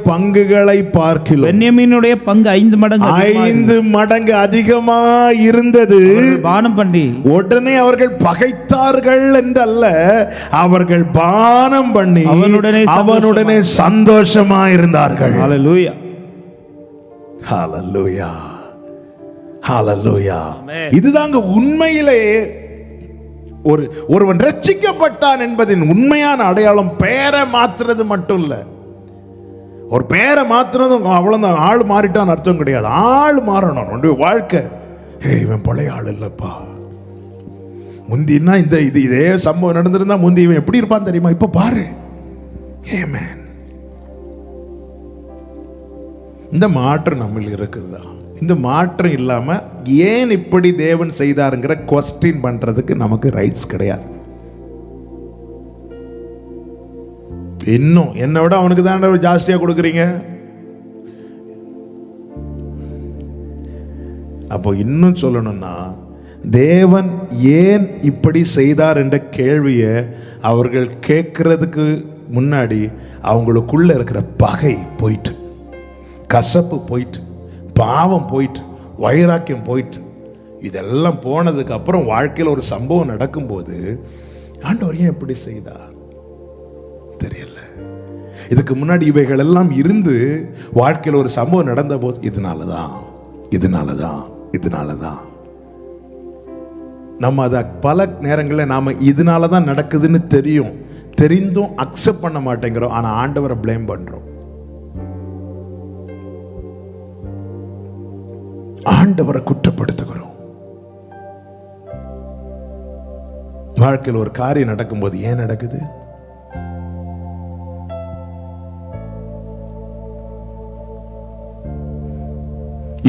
பங்குகளை பார்க்கிலும் பென்யமீனுடைய பங்கு 5 மடங்கு அதிகமாக இருந்தது. பானம் பண்ணி உடனே அவர்கள் பகைத்தார்கள் என்றல்ல, அவர்கள் பானம் பண்ணி அவனுடனே சந்தோஷமாயிருந்தார்கள். ஹல்லேலூயா. ஹல்லேலூயா. ஹல்லேலூயா. இதுதாங்க உண்மையிலே ஒருவன் ரட்சிக்கப்பட்டான் என்பதின் உண்மையான அடையாளம். பேரை மாத்துறது மட்டும் இல்ல, ஒரு பேரை மாத்துறதும் அவ்வளவுதான் ஆள் மாறிட்டான் அர்த்தம் கிடையாது. ஆள் மாறணும் வாழ்க்கை. இவன் பழைய ஆள் இல்லப்பா, முந்தினா இதே சம்பவம் நடந்திருந்தா முந்தி இவன் எப்படி இருப்பான் தெரியுமா, இப்ப பாரு. இந்த மாற்றம் நம்ம இருக்குதா? இந்த மாற்றம் இல்லாம ஏன் இப்படி தேவன் செய்தாருங்கிற கொஸ்டின் பண்றதுக்கு நமக்கு ரைட்ஸ் கிடையாது. இன்னும் என்னை விட அவனுக்கு தான் ஜாஸ்தியா கொடுக்குறீங்க. அப்போ இன்னும் சொல்லணும்னா, தேவன் ஏன் இப்படி செய்தார் என்ற கேள்வியை அவர்கள் கேட்கறதுக்கு முன்னாடி அவங்களுக்குள்ள இருக்கிற பகை போயிட்டு, கசப்பு போயிட்டு, பாவம் போயிட்டு, வைராக்கியம் போயிட்டு, இதெல்லாம் போனதுக்கு அப்புறம் வாழ்க்கையில் ஒரு சம்பவம் நடக்கும்போது ஆண்டவர் ஏன் எப்படி செய்தார் தெரியல. இதுக்கு முன்னாடி இவைகள் எல்லாம் இருந்து வாழ்க்கையில் ஒரு சம்பவம் நடந்த போது இதனாலதான் நம்ம அதை பல நேரங்களில் நாம இதனாலதான் நடக்குதுன்னு தெரிந்தும் அக்செப்ட் பண்ண மாட்டேங்கிறோம். ஆனா ஆண்டவரை பிளேம் பண்றோம், ஆண்டவரை குற்றப்படுத்துகிறோம். வாழ்க்கையில் ஒரு காரியம் நடக்கும்போது ஏன் நடக்குது?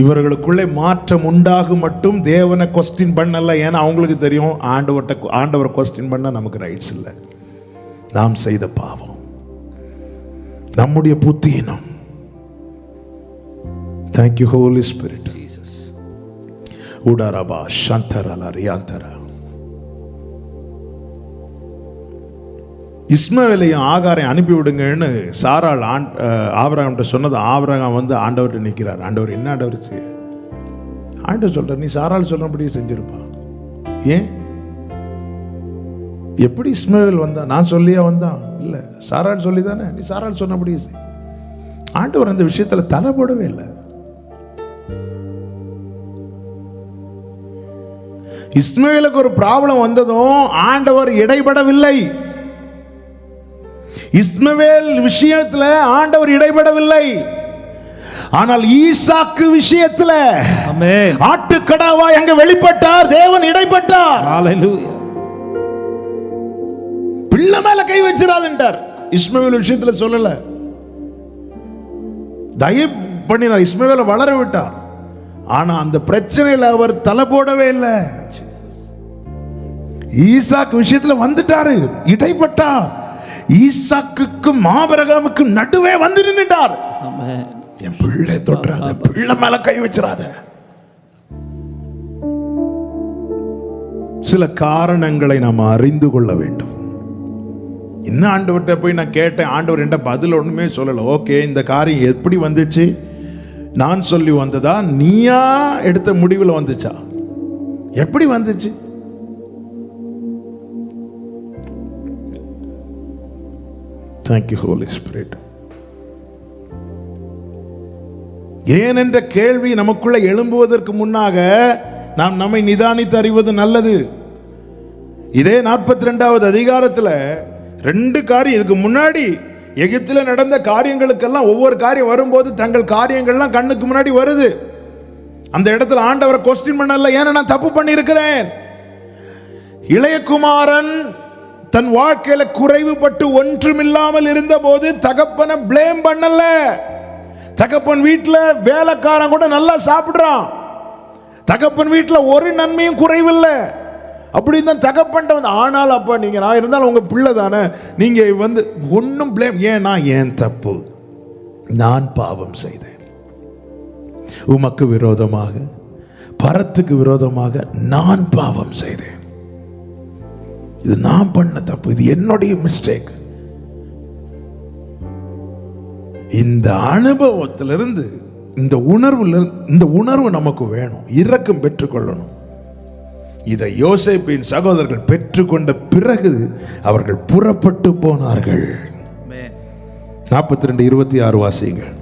இவர்களுக்குள்ளே மாற்றம் உண்டாகும் மட்டும் தேவனை கொஸ்டின் பண்ணல. ஏன்னா அவங்களுக்கு தெரியும் ஆண்டவரை கொஸ்டின் பண்ண நமக்கு ரைட்ஸ் இல்லை. நாம் செய்த பாவம், நம்முடைய புத்தியினம். Thank you Holy Spirit. உடாரபா சந்தரலா ரியாந்தரா. இஸ்மவேலையும் ஆகாரையும் அனுப்பி விடுங்கன்னு சாராள் ஆபிரகாம்கிட்ட சொன்னது. ஆபிரகாம் வந்து ஆண்டவர்கிட்ட நிற்கிறார். ஆண்டவர் என்ன ஆண்டவர் செய்ய? ஆண்டவர் சொல்றார், நீ சாராள் சொன்னபடியே செஞ்சிருப்பா. ஏன் எப்படி இஸ்மவேல் வந்தா? நான் சொல்லியா வந்தான்? இல்ல, சாராள் சொல்லி தானே. நீ சாராள் சொன்னபடியே செய். ஆண்டவர் அந்த விஷயத்துல தலைப்படவே இல்லை. இஸ்மவேலுக்கு ஒரு ப்ராப்ளம் வந்ததும் ஆண்டவர் இடைபடவில்லை. இஸ்மவேல் விஷயத்துல ஆண்டவர் இடைபடவில்லை. ஆனால் ஈசாக்கு விஷயத்துல ஆட்டுக்கடாவாய் அங்க வெளிப்பட்டார், தேவன் இடைப்பட்டார். ஹல்லேலூயா. பிள்ளை மேல கை வச்சிராதுன்றார். இஸ்மவேல் விஷயத்துல சொல்லல, தயவு பண்ணினார், இஸ்மவேலை வளர விட்டார். ஆனா அந்த பிரச்சனையில அவர் தலை போடவே இல்லை. ஈசாக்கு விஷயத்துல வந்துட்டாரு, இடைப்பட்டார். ஈசாக்குக்கும் ஆபிரகாமுக்கும் நடுவே வந்து நின்னுட்டார். என் பிள்ளை தொட்டுறாத, பிள்ளை மேல கை வச்சிராத. சில காரணங்களை நாம் அறிந்து கொள்ள வேண்டும். இன்னும் ஆண்டவர்கிட்ட போய் நான் கேட்டேன், ஆண்டவர் என்கிட்ட பதில் ஒன்றுமே சொல்லலை. ஓகே, இந்த காரியம் எப்படி வந்துச்சு? நான் சொல்லி வந்ததா, நீயா எடுத்த முடிவில் வந்துச்சா? எப்படி வந்துச்சு? Thank you holy spirit. ஏன் என்ற கேள்வி நமக்குள்ள எழும்புவதற்கு முன்னாக நாம் நம்மை நிதானித்து அறிவது நல்லது. இதே 42வது அதிகாரத்தில் 2 காரியம் இதுக்கு முன்னாடி எகிப்தில் நடந்த காரியங்களுக்கெல்லாம் ஒவ்வொரு காரியம் வரும்போது தங்கள் காரியங்கள்லாம் கண்ணுக்கு முன்னாடி வருது. அந்த இடத்துல ஆண்டவரை கொஸ்டின் பண்ணல, ஏன்னா நான் தப்பு பண்ணியிருக்கிறேன். இளையகுமாரன் தன் வாழ்க்கையில குறைவுபட்டு ஒன்றுமில்லாமல் இருந்த போது தகப்பனை பிளேம் பண்ணல. தகப்பன் வீட்டுல வேலைக்காரன் கூட நல்லா சாப்பிடுறான். தகப்பன் வீட்டுல ஒரு நன்மையும் குறைவில்லை. அப்படின்னு தான் தகப்பன்ட்ட வந்து, ஆனால் அப்பா நீங்க நான் இருந்தாலும் உங்க பிள்ளை தானே, நீங்க வந்து ஒன்னும் பிளேம். ஏன்னா ஏன் தப்பு, நான் பாவம் செய்தேன். உமக்கு விரோதமாக, பரத்துக்கு விரோதமாக நான் பாவம் செய்தேன். இது நான் பண்ண தப்பு, இது என்னுடைய மிஸ்டேக். இந்த அனுபவத்திலிருந்து, இந்த உணர்வு நமக்கு வேணும். இரக்கம் பெற்றுக்கொள்ளணும். இதை யோசேப்பின் சகோதரர்கள் பெற்றுக்கொண்ட பிறகு அவர்கள் புறப்பட்டு போனார்கள். 42:26 வாசியுங்கள்.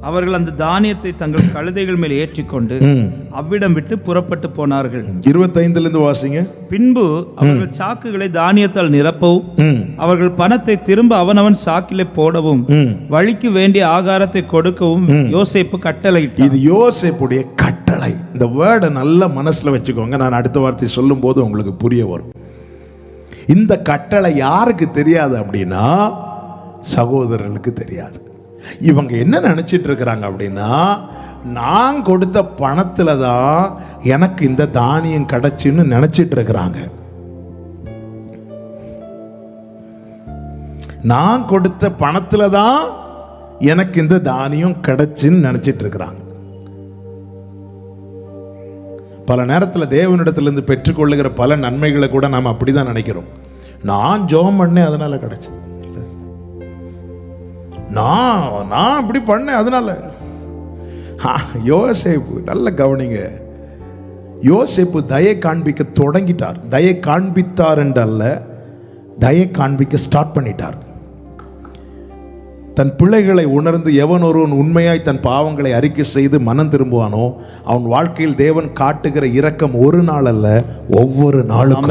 அவர்கள் அந்த தானியத்தை தங்கள் கழுதைகள் மேல் ஏற்றிக்கொண்டு அவ்விடம் விட்டு புறப்பட்டு போனார்கள். 25 வாசிங்க. பின்பு அவர்கள் சாக்குகளை தானியத்தால் நிரப்பவும் அவர்கள் பணத்தை திரும்ப அவனவன் சாக்கிலே போடவும் வழிக்கு வேண்டிய ஆகாரத்தை கொடுக்கவும் யோசேப்பு கட்டளையிட்டார். இது யோசேப்புடைய கட்டளை. இந்த வேர்டை நல்ல மனசுல வச்சுக்கோங்க. நான் அடுத்த வார்த்தை சொல்லும் போது உங்களுக்கு புரிய வரும். இந்த கட்டளை யாருக்கு தெரியாது அப்படின்னா, சகோதரர்களுக்கு தெரியாது. இவங்க என்ன நினைச்சிட்டு இருக்கிறாங்க அப்படின்னா, நான் கொடுத்த பணத்துல தான் எனக்கு இந்த தானியம் கிடைச்சுன்னு நினைச்சிட்டு இருக்கிறாங்க. நான் கொடுத்த பணத்துல தான் எனக்கு இந்த தானியம் கிடைச்சுன்னு நினைச்சிட்டு இருக்கிறாங்க. பல நேரத்தில் தேவனிடத்திலிருந்து பெற்றுக்கொள்ளுகிற பல நன்மைகளை கூட நாம் அப்படிதான் நினைக்கிறோம். நான் ஜெபம் பண்ணேன் அதனால கிடைச்சது, நான் இப்படி பண்ணேன் அதனால. யோசேப்பு நல்ல கவனிங்க. யோசேப்பு தயை காண்பிக்க தொடங்கிட்டார். தயை காண்பித்தார் என்றல்ல, தயை காண்பிக்க ஸ்டார்ட் பண்ணிட்டார். தன் பிள்ளைகளை உணர்ந்து எவன் ஒருவன் உண்மையாய் தன் பாவங்களை அறிக்கை செய்து மனம் திரும்புவானோ அவன் வாழ்க்கையில் தேவன் காட்டுகிற இரக்கம் ஒரு நாள் அல்ல, ஒவ்வொரு நாளும்.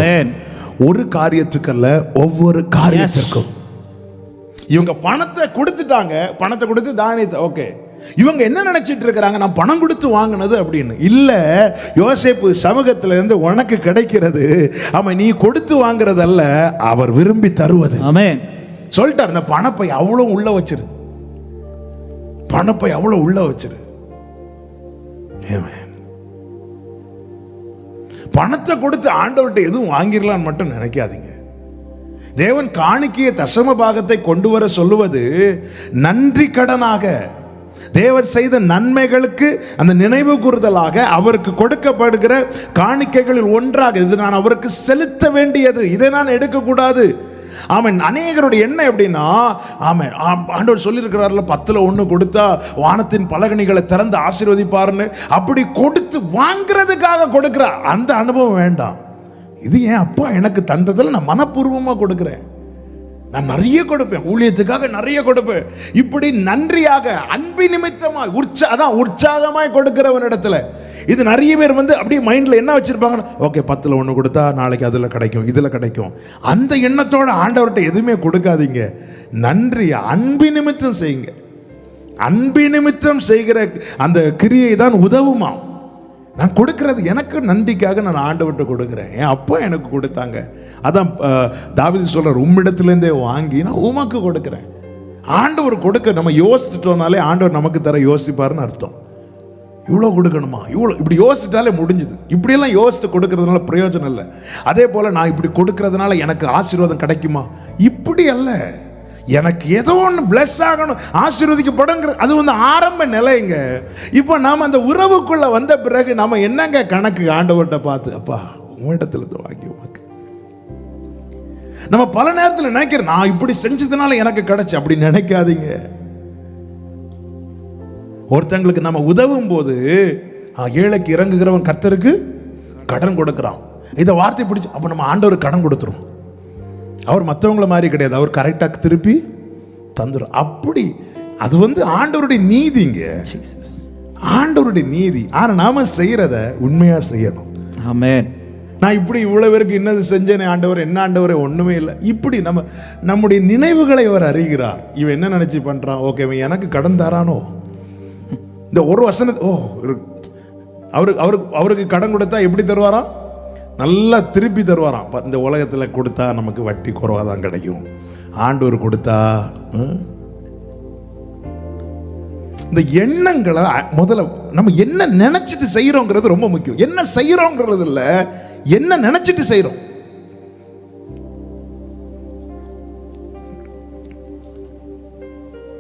ஒரு காரியத்துக்கல்ல, ஒவ்வொரு காரியத்திற்கும். இவங்க பணத்தை கொடுத்துட்டாங்க, பணத்தை கொடுத்து தானியத்தை. ஓகே, இவங்க என்ன நினைச்சிட்டு இருக்கிறாங்க, நான் பணம் கொடுத்து வாங்கினது அப்படின்னு இல்ல. யோசேப்பு சமூகத்துல இருந்து உனக்கு கிடைக்கிறது அவன் நீ கொடுத்து வாங்குறதல்ல, அவர் விரும்பி தருவது. ஆமென் சொல்லிட்டார். அந்த பணப்பை அவ்வளவு உள்ள வச்சிரு, பணப்பை அவ்வளவு உள்ள வச்சிரு. பணத்தை கொடுத்து ஆண்டவர்கிட்ட எதுவும் வாங்கிடலான்னு மட்டும் நினைக்காதீங்க. தேவன் காணிக்கைய தசம பாகத்தை கொண்டு வர சொல்லுவது நன்றி கடனாக, தேவன் செய்த நன்மைகளுக்கு அந்த நினைவு கூறுதலாக அவருக்கு கொடுக்கப்படுகிற காணிக்கைகளில் ஒன்றாக. இது நான் அவருக்கு செலுத்த வேண்டியது, இதை நான் எடுக்கக்கூடாது. ஆமென். அநேகருடைய எண்ணம் எப்படின்னா, ஆமென் ஆண்டவர் சொல்லியிருக்கிறார்ல 10ல் 1 கொடுத்தா வானத்தின் பலகணிகளை திறந்து ஆசீர்வதிப்பார்னு, அப்படி கொடுத்து வாங்குறதுக்காக கொடுக்கிற அந்த அனுபவம் வேண்டாம். இது என் அப்பா எனக்கு தந்ததில் நான் மனப்பூர்வமாக கொடுக்கிறேன், நான் நிறைய கொடுப்பேன், ஊழியத்துக்காக நிறைய கொடுப்பேன். இப்படி நன்றியாக அன்பு நிமித்தமாக உற்சாகமாய் கொடுக்கிறவனிடத்துல இது நிறைய பேர் வந்து அப்படியே மைண்ட்ல என்ன வச்சிருப்பாங்க, ஓகே 10ல் 1 கொடுத்தா நாளைக்கு அதுல கிடைக்கும், இதுல கிடைக்கும். அந்த எண்ணத்தோட ஆண்டவர்கிட்ட எதுவுமே கொடுக்காதீங்க. நன்றி அன்பு நிமித்தம் செய்யுங்க. அன்பு நிமித்தம் செய்கிற அந்த கிரியை தான் உதவுமா. நான் கொடுக்கிறது எனக்கு நன்றிக்காக நான் ஆண்டவர்கிட்ட கொடுக்கிறேன். என் அப்பா எனக்கு கொடுத்தாங்க, அதான் தாவீது சொல்றார், உம்மிடத்திலேருந்தே வாங்கி நான் உமக்கு கொடுக்கிறேன். ஆண்டவர் கொடுக்க நம்ம யோசிச்சிட்டோம்னாலே ஆண்டவர் நமக்கு தர யோசிப்பாருன்னு அர்த்தம். இவ்வளோ கொடுக்கணுமா, இவ்வளோ இப்படி யோசிச்சிட்டாலே முடிஞ்சுது. இப்படியெல்லாம் யோசித்து கொடுக்கறதுனால பிரயோஜனம் இல்லை. அதே போல் நான் இப்படி கொடுக்கறதுனால எனக்கு ஆசீர்வாதம் கிடைக்குமா, இப்படி அல்ல. எனக்கு ஏதோ ஒன்று பிளஸ் ஆகணும், ஆசீர்வதிக்கப்படுங்கிற அது வந்து ஆரம்ப நிலைங்க. இப்போ நாம் அந்த உறவுக்குள்ள வந்த பிறகு நம்ம என்னங்க கணக்கு ஆண்டவர்கிட்ட பார்த்து, அப்பா உங்களிடத்துல வாங்கி உனக்கு நம்ம பல நேரத்தில் நினைக்கிறோம், நான் இப்படி செஞ்சதுனால எனக்கு கிடைச்சு. அப்படி நினைக்காதீங்க. ஒருத்தங்களுக்கு நம்ம உதவும் போது ஏழைக்கு இறங்குகிறவன் கர்த்தருக்கு கடன் கொடுக்கிறான். இதை வார்த்தை பிடிச்சு அப்ப நம்ம ஆண்டவர் கடன் கொடுத்துரும். அவர் மற்றவங்கள மாதிரி கிடையாது, அவர் கரெக்டாக திருப்பி தந்துடும். அப்படி அது ஆண்டவருடைய நீதிங்க, ஆண்டவருடைய நீதி. ஆனா நாம செய்யறத உண்மையா செய்யணும். ஆமென். நான் இப்படி இவ்வளவு பேருக்கு என்னது செஞ்சேனே ஆண்டவர், என்ன ஆண்டவரே, ஒண்ணுமே இல்லை. இப்படி நம்முடைய நினைவுகளை அவர் அறிகிறார். இவன் என்ன நினைச்சு பண்றான், ஓகே இவன் எனக்கு கடன் தரானோ, இந்த ஒரு வசனத்தை அவருக்கு கடன் கொடுத்தா எப்படி தருவாராம், நல்லா திருப்பி தருவாராம். இந்த உலகத்துல கொடுத்தா நமக்கு வட்டி குறைவா தான் கிடைக்கும். ஆண்டவர் கொடுத்தா இந்த எண்ணங்களை முதல்ல நம்ம என்ன நினைச்சிட்டு செய்யறோங்கிறது ரொம்ப முக்கியம். என்ன செய்யறோங்கிறது இல்ல, என்ன நினைச்சிட்டு செய்யறோம்.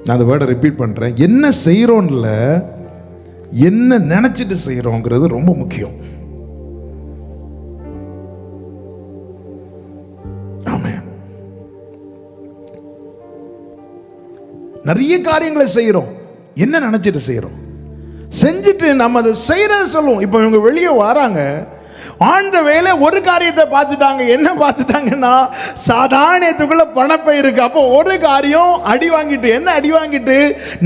நான் அந்த வேர்டை ரிப்பீட் பண்றேன். என்ன செய்யறோம்ல, என்ன நினைச்சிட்டு செய்யறோங்கிறது ரொம்ப முக்கியம். ஆமென். நிறைய காரியங்களை செய்யறோம், என்ன நினைச்சிட்டு செய்யறோம். செஞ்சுட்டு நம்ம அதை செய்யறத சொல்லுவோம். இப்போ இவங்க வெளியே வராங்க, ஆழ்ந்த வேலை ஒரு காரியத்தை பார்த்துட்டாங்க. என்ன பார்த்துட்டாங்கன்னா, சாதாரணத்துக்குள்ள பணப்பை இருக்கு. அப்போ ஒரு காரியம் அடி வாங்கிட்டு, என்ன அடி வாங்கிட்டு,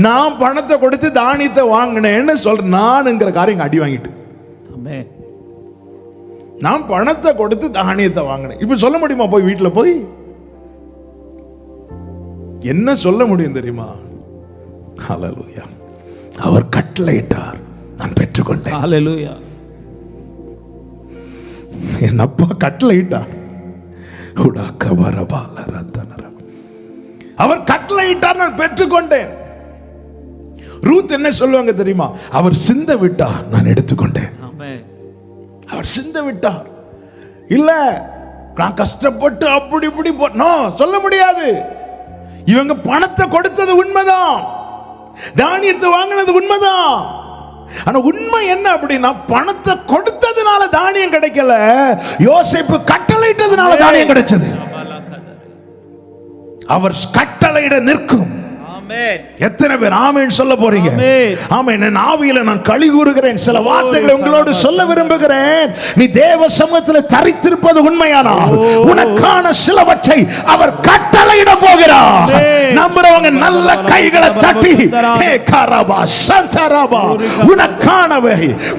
நான் பணத்தை கொடுத்து தானியத்தை வாங்கினேன்னு சொல்றேன். நான்ங்கிற காரியம் அடி வாங்கிட்டு, நான் பணத்தை கொடுத்து தானியத்தை வாங்கினேன். இப்ப சொல்ல முடியுமா? போய் வீட்டுல போய் என்ன சொல்ல முடியும் தெரியுமா? ஹல்லேலூயா. அவர் கட்டளையிட்டார், நான் பெற்றுக்கொண்டேன். ஹல்லேலூயா. என் அப்பா கட்டளையிட்டார். அவர் கட்டளையிட்டார், நான் பெற்றுக்கொண்டேன். ரூத் என்ன சொல்லுவாங்க தெரியுமா? அவர் சிந்த விட்டார், நான் எடுத்துக்கொண்டேன். அவர் சிந்த விட்டார். இல்ல நான் கஷ்டப்பட்டு அப்படி இப்படி சொல்ல முடியாது. இவங்க பணத்தை கொடுத்தது உண்மைதான், தானியத்தை வாங்கினது உண்மைதான். ஆனா உண்மை என்ன அப்படின்னா, பணத்தை கொடுத்ததுனால தானியம் கிடைக்கல, யோசேப்பு கட்டளையிட்டதுனால தானியம் கிடைச்சது. அவர் கட்டளையிட நிற்கும். எத்தனை பேர் ஆமென் சொல்ல போறீங்க? ஆமென். என் ஆவியில நான் களி கூறுகிறேன். சில வார்த்தைகளை உங்களோடு சொல்ல விரும்புகிறேன். நீ தேவ சமூகத்தில் தரித்திருப்பது உண்மையானால் உனக்கான சிலவற்றை அவர் கட்டளையிட போகிறார். நம்புறவங்க நல்ல கைகளை தட்டி, ஹே கரபா சந்தரபா,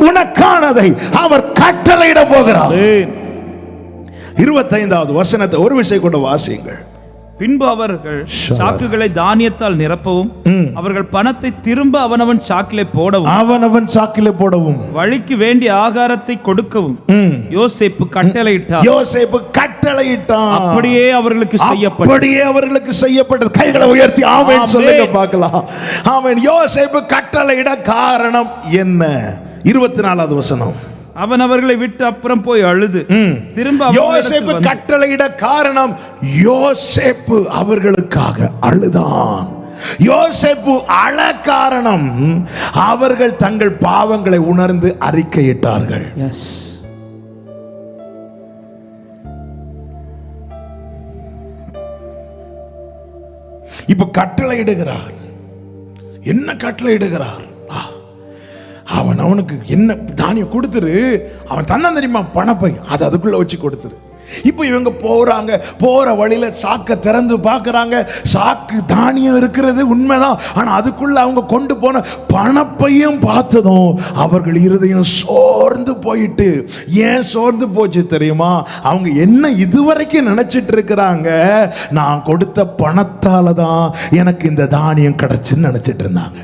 உனக்கானதை அவர் கட்டளையிட போகிறார். 25வது வசனத்தை ஒரு விஷயம் கொண்டு வாசியுங்கள். பின்பு அவர்கள் சாக்குகளை தானியத்தால் நிரப்பவும், அவர்கள் பணத்தை திரும்ப அவனவன் சாக்கிலே போடவும், வழிக்கு வேண்டிய ஆகாரத்தை கொடுக்கவும் யோசேப்பு கட்டளையிட்டான். அப்படியே அவர்களுக்கு செய்யப்பட்டது. கைகளை உயர்த்தி ஆமென் சொல்லுங்க பார்க்கலாம். ஆமென். யோசேப்பு கட்டளையிட காரணம் என்ன? 24வது வசனம். அவன் அவர்களை விட்டு அப்புறம் போய் அழுது திரும்ப யோசேப்பு கட்டளையிட காரணம், யோசேப்பு அவர்களுக்காக அழுதான். யோசேப்பு அழ காரணம், அவர்கள் தங்கள் பாவங்களை உணர்ந்து அறிக்கையிட்டார்கள். இப்ப கட்டளையிடுகிறார். என்ன கட்டளையிடுகிறார்? அவனுக்கு என்ன தானியம் கொடுத்துரு, அவன் தன்ன தெரியுமா பணப்பை, அது அதுக்குள்ள வச்சு கொடுத்துரு. இப்போ இவங்க போற வழியில சாக்க திறந்து பார்க்கறாங்க. சாக்கு தானியம் இருக்கிறது உண்மைதான், ஆனா அதுக்குள்ள அவங்க கொண்டு போன பணப்பையும் பார்த்ததும் அவர்கள் இருதயம் சோர்ந்து போயிட்டு. ஏன் சோர்ந்து போச்சு தெரியுமா? அவங்க என்ன இதுவரைக்கும் நினைச்சிட்டு இருக்கிறாங்க, நான் கொடுத்த பணத்தால தான் எனக்கு இந்த தானியம் கிடைச்சுன்னு நினைச்சிட்டு இருந்தாங்க.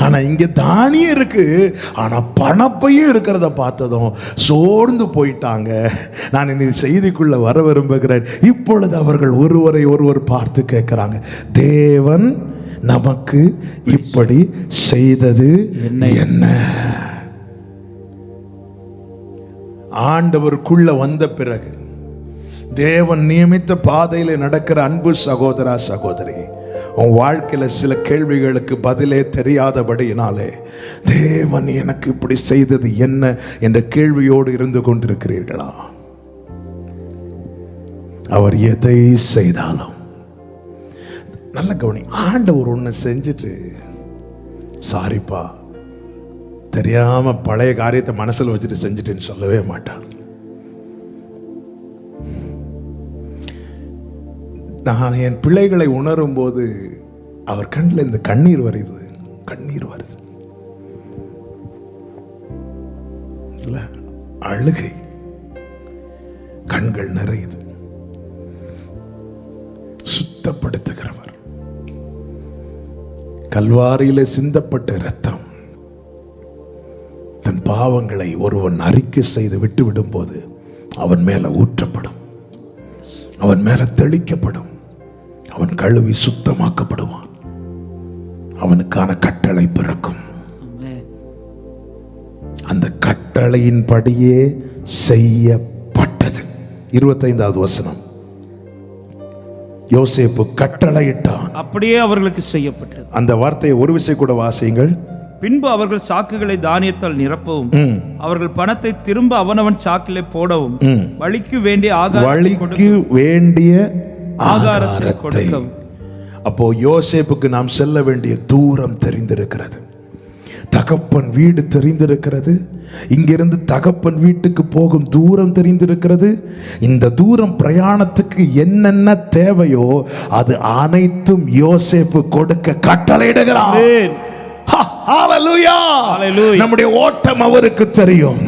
ஆனா இங்க தானியம் இருக்கு, ஆனா பணப்பையும் இருக்கிறத பார்த்ததும் சோர்ந்து போயிட்டாங்க. நான் இந்த செய்திக்குள்ள வர விரும்புகிறேன். இப்பொழுது அவர்கள் ஒருவரை ஒருவர் பார்த்து கேட்கிறாங்க, தேவன் நமக்கு இப்படி செய்தது என்ன? ஆண்டவருக்குள்ள வந்த பிறகு, தேவன் நியமித்த பாதையில நடக்கிற அன்பு சகோதரா சகோதரி, உன் வாழ்க்கையில சில கேள்விகளுக்கு பதிலே தெரியாதபடியினாலே, தேவன் எனக்கு இப்படி செய்தது என்ன என்ற கேள்வியோடு இருந்து கொண்டிருக்கிறீர்களா? அவர் எதை செய்தாலும் நல்ல கவனி. ஆண்டவர் ஒண்ணு செஞ்சுட்டு சாரிப்பா தெரியாம பழைய காரியத்தை மனசுல வச்சுட்டு செஞ்சுட்டேன்னு சொல்லவே மாட்டார். நான் என் பிள்ளைகளை உணரும் போது அவர் கண்ணில் இந்த கண்ணீர் வருது, இல்ல அழுகை, கண்கள் நிறையுது. சுத்தப்படுத்துகிறவர், கல்வாரியிலே சிந்தப்பட்ட இரத்தம் தன் பாவங்களை ஒருவன் அறிக்கை செய்து விட்டு விடும் போது அவன் மேல ஊற்றப்படும், அவன் மேல தெளிக்கப்படும், அவன் கழுவி சுத்தமாக்கப்படுவான், அவனுக்கான கட்டளை பிறக்கும். அந்த கட்டளையின்படியே செய்யப்பட்டது. 25வது வசனம். யோசேப்பு கட்டளையிட்டான், அப்படியே அவர்களுக்கு செய்யப்பட்டது. அந்த வார்த்தையை ஒரு விஷயம் கூட வாசியுங்கள். பின்பு அவர்கள் சாக்குகளை தானியத்தால் நிரப்பவும் அவர்கள் பணத்தை திரும்ப அவனவன் சாக்கிலே போடவும் வழிக்கு வேண்டிய ஆகாரத்தை கொடுக்கவும். அப்போ யோசேப்புக்கு நாம் செல்ல வேண்டிய தூரம் தெரிந்திருக்கிறது, தகப்பன் வீடு தெரிந்திருக்கிறது, இங்கிருந்து தகப்பன் வீட்டுக்கு போகும் தூரம் தெரிந்திருக்கிறது. இந்த தூரம் பிரயாணத்துக்கு என்னென்ன தேவையோ அது அனைத்தும் யோசேப்பு கொடுக்க கட்டளையிடுகிறார். ஹalleluya. நம்முடைய ஓட்டம் அவருக்கு தெரியும்,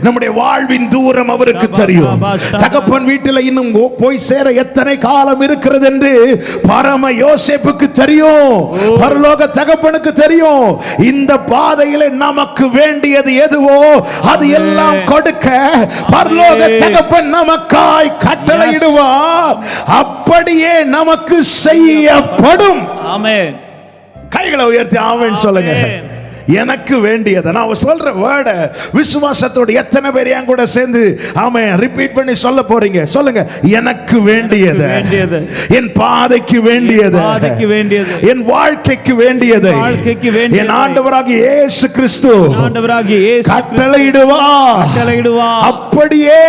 நம்முடைய வாழ்வின் தூரம் அவருக்கு தெரியும். தகப்பன் வீட்டில் இன்னும் போய் சேர எத்தனை காலம் இருக்கிறது என்று பரம யோசேப்புக்கு தெரியும், பரலோக தகப்பனுக்கு தெரியும். இந்த பாதையிலே நமக்கு வேண்டியது எதுவோ அது எல்லாம் கொடுக்க பரலோக தகப்பன் நமக்காய் கட்டளையிடுவார். அப்படியே நமக்கு செய்யப்படும். ஆமென். கைகளை உயர்த்தி ஆமென் சொல்லுங்க. எனக்கு வேண்டியதை நான் சொல்ற வேர்ட விசுவாசத்தோடு எத்தனை பேர் என் கூட சேர்ந்து ஆமென் ரிப்பீட் பண்ணி சொல்ல போறீங்க? சொல்லுங்க. எனக்கு வேண்டியது, என் பாதைக்கு வேண்டியது, என் வாழ்க்கைக்கு வேண்டியது, என் ஆண்டவராகிய இயேசு கிறிஸ்து கட்டளையிடுவார். அப்படியே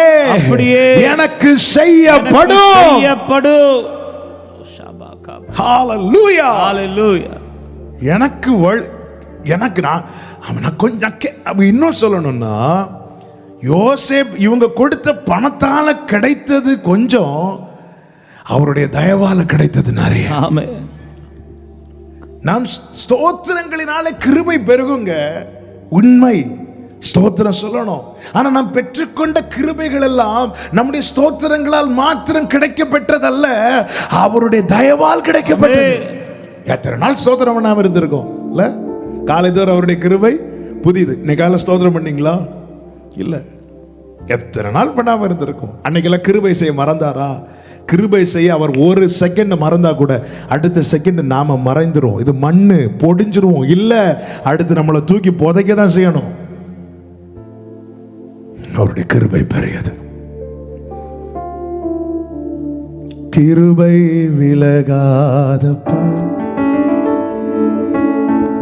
எனக்கு செய்யப்படும். ஹalleluya. எனக்கு நான் கொஞ்சம் இன்னும் சொல்லணும்னா, யோசேப் இவங்க கொடுத்த பணத்தால கிடைத்தது கொஞ்சம், அவருடைய தயவால கிடைத்தது நிறைய. நாம் ஸ்தோத்திரங்களினாலே கிருபை பெருகுங்க, உண்மை, ஸ்தோத்திரம் சொல்லணும். ஆனா நாம் பெற்றுக்கொண்ட கிருபைகள் எல்லாம் நம்முடைய ஸ்தோத்திரங்களால் மாத்திரம் கிடைக்கப்பெற்றதல்ல, அவருடைய தயவால் கிடைக்கப்பட்டது. எத்தனை நாள் ஸ்தோத்திரம் பண்ணாம இருந்திருக்கோம் இல்ல? காலை தோறும் அவருடைய கிருபை புதிது. இன்னைக்கு காலை ஸ்தோத்திரம் பண்ணீங்களா? இல்ல. எத்தனை நாள் பண்ணாம இருந்திருக்கும்? அன்னைக்கெல்லாம் கிருபை செய்ய மறந்தாரா? கிருபை செய்ய அவர் ஒரு செகண்ட் மறந்தா கூட அடுத்த செகண்ட் நாம மறைந்துரும். இது மண்ணு பொடிஞ்சிருவோம். இல்ல, அடுத்து நம்மளை தூக்கி புதைக்க தான் செய்யணும். அவருடைய கிருபை பெரியது. கிருபை விலகாதப்பா,